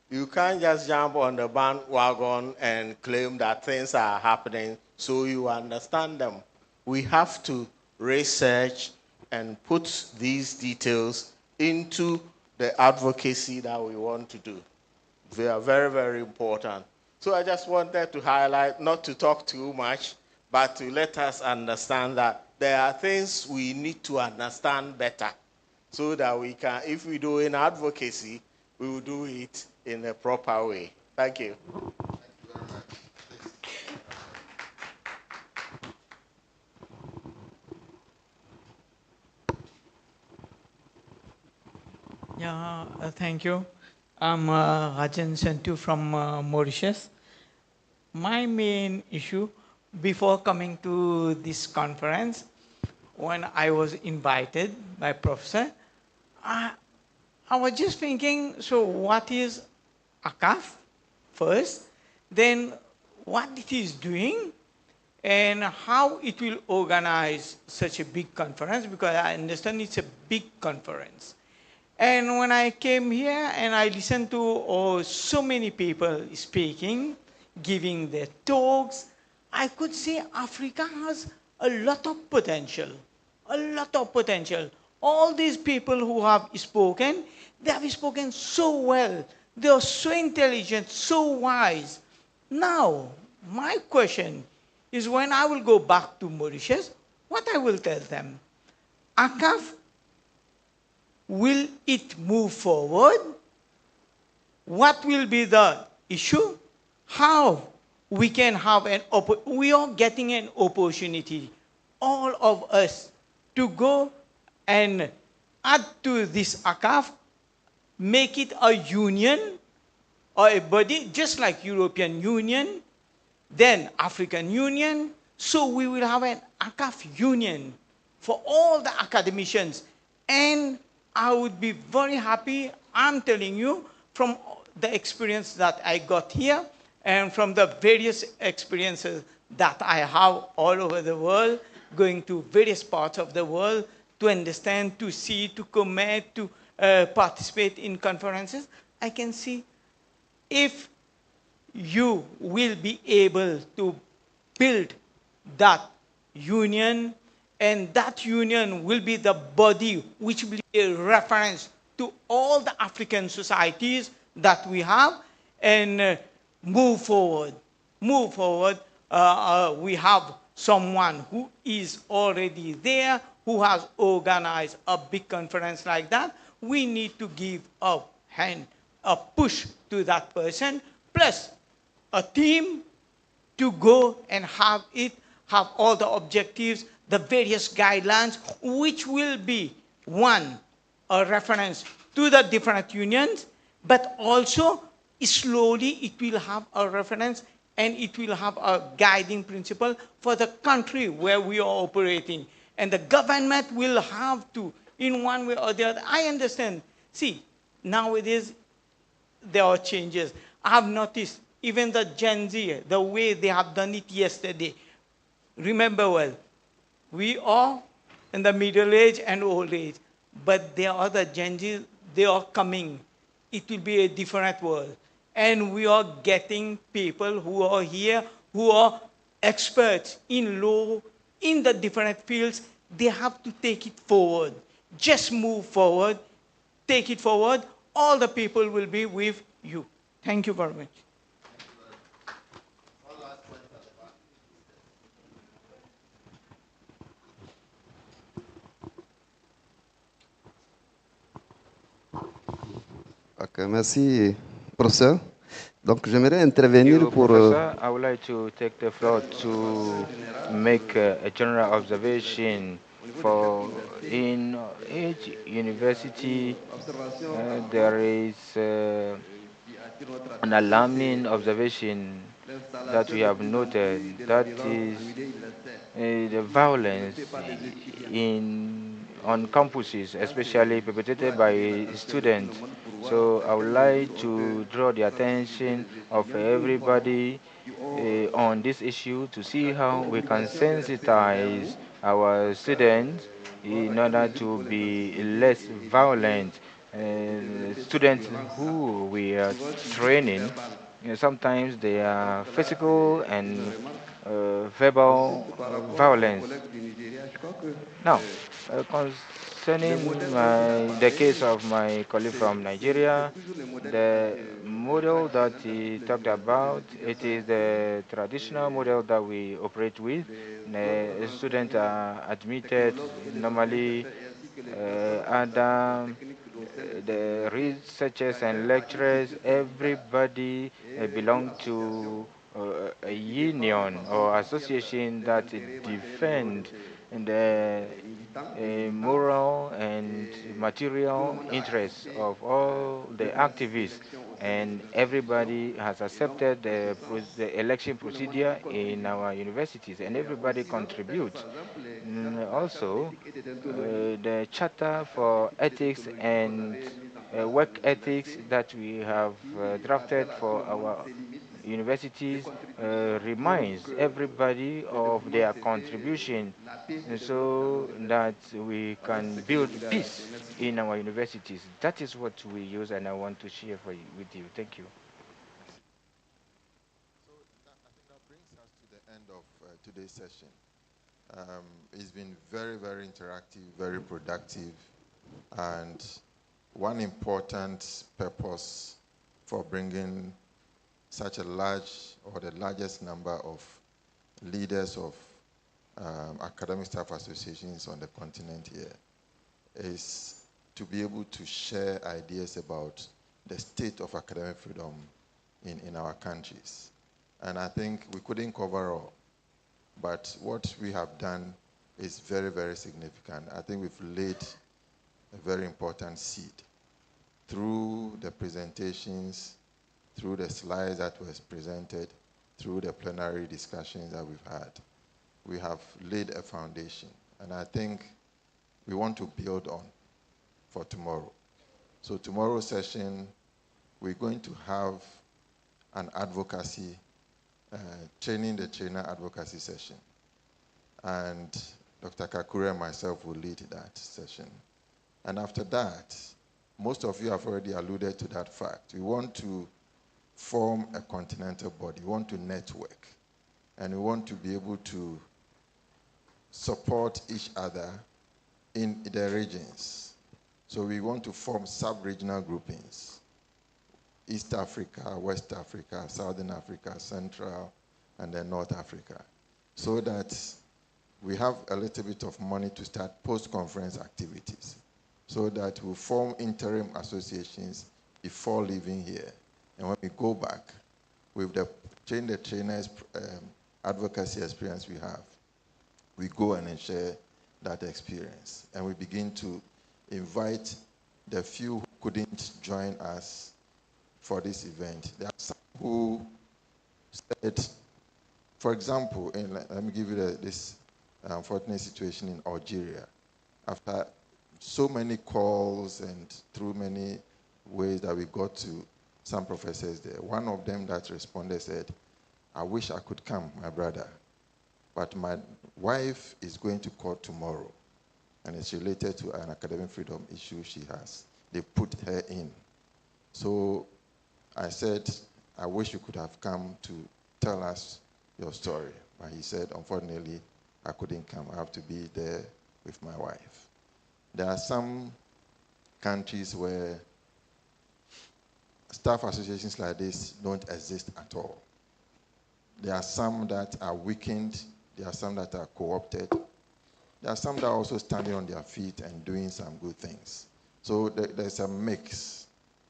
You can't just jump on the bandwagon and claim that things are happening so you understand them. We have to research and put these details into the advocacy that we want to do. They are very, very important. So I just wanted to highlight, not to talk too much, but to let us understand that there are things we need to understand better so that we can, if we do in advocacy, we will do it in a proper way. Thank you. Yeah, thank you. I'm Rajan Santu from Mauritius. My main issue before coming to this conference, when I was invited by professor, I, I was just thinking, so what is ACAF first, then what it is doing, and how it will organize such a big conference, because I understand it's a big conference. And when I came here and I listened to so many people speaking, giving their talks, I could see Africa has a lot of potential. A lot of potential. All these people who have spoken, they have spoken so well. They are so intelligent, so wise. Now, my question is when I will go back to Mauritius, what I will tell them? ACAF, will it move forward? What will be the issue? How we can have we are getting an opportunity, all of us, to go and add to this ACAF, make it a union or a body, just like European Union, then African Union. So we will have an ACAF union for all the academicians. And I would be very happy, I'm telling you, from the experience that I got here and from the various experiences that I have all over the world, going to various parts of the world to understand, to see, to commit, to participate in conferences, I can see if you will be able to build that union, and that union will be the body which will be a reference to all the African societies that we have, and move forward. Move forward. We have someone who is already there, who has organized a big conference like that. We need to give a hand, a push to that person, plus a team to go and have it, have all the objectives, the various guidelines, which will be, one, a reference to the different unions, but also slowly it will have a reference and it will have a guiding principle for the country where we are operating. And the government will have to, in one way or the other, I understand. See, nowadays there are changes. I have noticed even the Gen Z, the way they have done it yesterday. Remember well, we are in the middle age and old age, but there are the Gen Z, they are coming. It will be a different world. And we are getting people who are here, who are experts in law, in the different fields. They have to take it forward. Just move forward, take it forward. All the people will be with you. Thank you very much. Ok, merci, professeur. Donc, j'aimerais Thank intervenir you, pour... Professor. I would like to take the floor to make a general observation. For in each university, there is an alarming observation that we have noted. That is the violence on campuses, especially perpetrated by students. So I would like to draw the attention of everybody on this issue to see how we can sensitize our students in order to be less violent. Students who we are training, sometimes they are physical and verbal violence. Now, concerning the case of my colleague from Nigeria, the model that he talked about, it is the traditional model that we operate with. Students are admitted normally, the researchers and lecturers, everybody belong to a union or association that defend the moral and material interests of all the activists, and everybody has accepted the election procedure in our universities, and everybody contributes. Also, the Charter for Ethics and Work Ethics that we have drafted for our universities reminds everybody of their contribution so that we can build peace in our universities. That is what we use, and I want to share with you. Thank you. So I think that brings us to the end of today's session. It's been very, very interactive, very productive, and one important purpose for bringing such a large or the largest number of leaders of academic staff associations on the continent here is to be able to share ideas about the state of academic freedom in our countries. And I think we couldn't cover all, but what we have done is very, very significant. I think we've laid a very important seed through the presentations, through the slides that was presented, through the plenary discussions that we've had. We have laid a foundation, and I think we want to build on for tomorrow. So tomorrow's session, we're going to have an advocacy, training the trainer advocacy session. And Dr. Kakure and myself will lead that session. And after that, most of you have already alluded to that fact. We want to form a continental body. We want to network. And we want to be able to support each other in the regions. So we want to form sub-regional groupings. East Africa, West Africa, Southern Africa, Central, and then North Africa. So that we have a little bit of money to start post-conference activities. So that we form interim associations before leaving here. And when we go back, with the trainers advocacy experience we have, we go and share that experience. And we begin to invite the few who couldn't join us for this event. There are some who said, for example, let me give you this unfortunate situation in Algeria. After so many calls and through many ways that we got to some professors there, one of them that responded said, I wish I could come, my brother, but my wife is going to court tomorrow, and it's related to an academic freedom issue she has. They put her in. So I said, I wish you could have come to tell us your story. But he said, unfortunately, I couldn't come. I have to be there with my wife. There are some countries where staff associations like this don't exist at all. There are some that are weakened. There are some that are co-opted. There are some that are also standing on their feet and doing some good things. So there's a mix,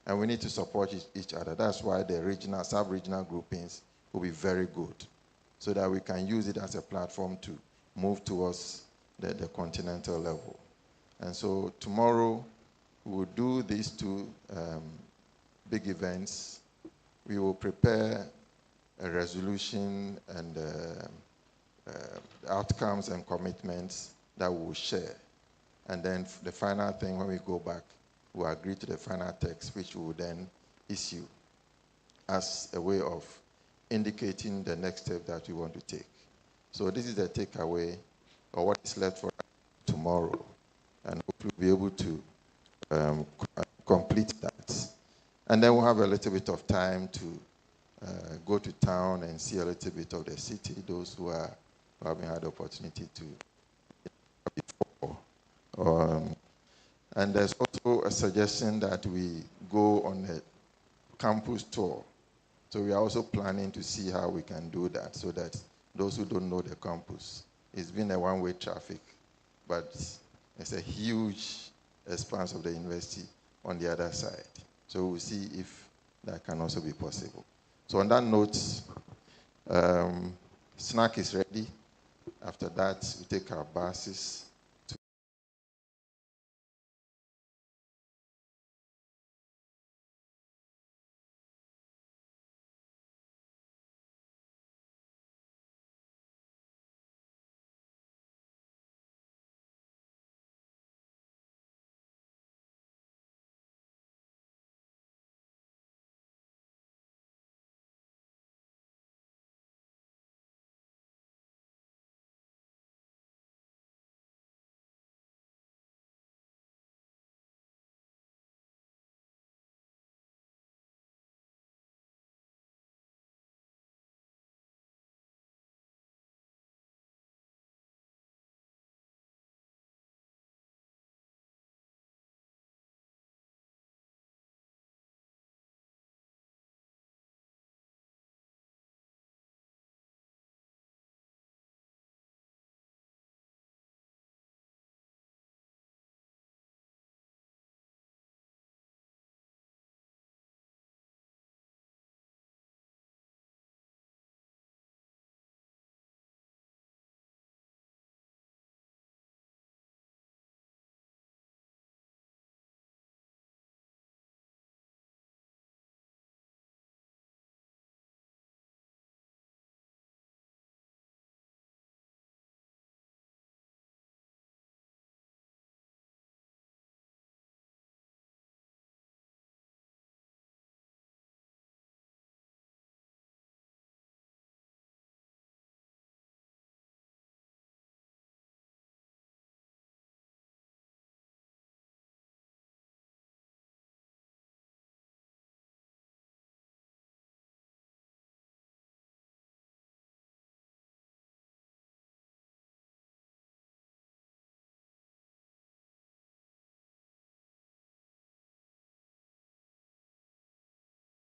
and we need to support each other. That's why the regional, sub-regional groupings will be very good, so that we can use it as a platform to move towards the continental level. And so tomorrow, we will do these two big events. We will prepare a resolution and outcomes and commitments that we will share. And then the final thing, when we go back, we'll agree to the final text, which we will then issue as a way of indicating the next step that we want to take. So this is the takeaway, or what is left for us tomorrow. And hopefully we'll be able to complete that. And then we'll have a little bit of time to go to town and see a little bit of the city, those who haven't had the opportunity to before. And there's also a suggestion that we go on a campus tour. So we are also planning to see how we can do that, so that those who don't know the campus, it's been a one-way traffic, but it's a huge expanse of the university on the other side. So we'll see if that can also be possible. So on that note, snack is ready. After that, we take our buses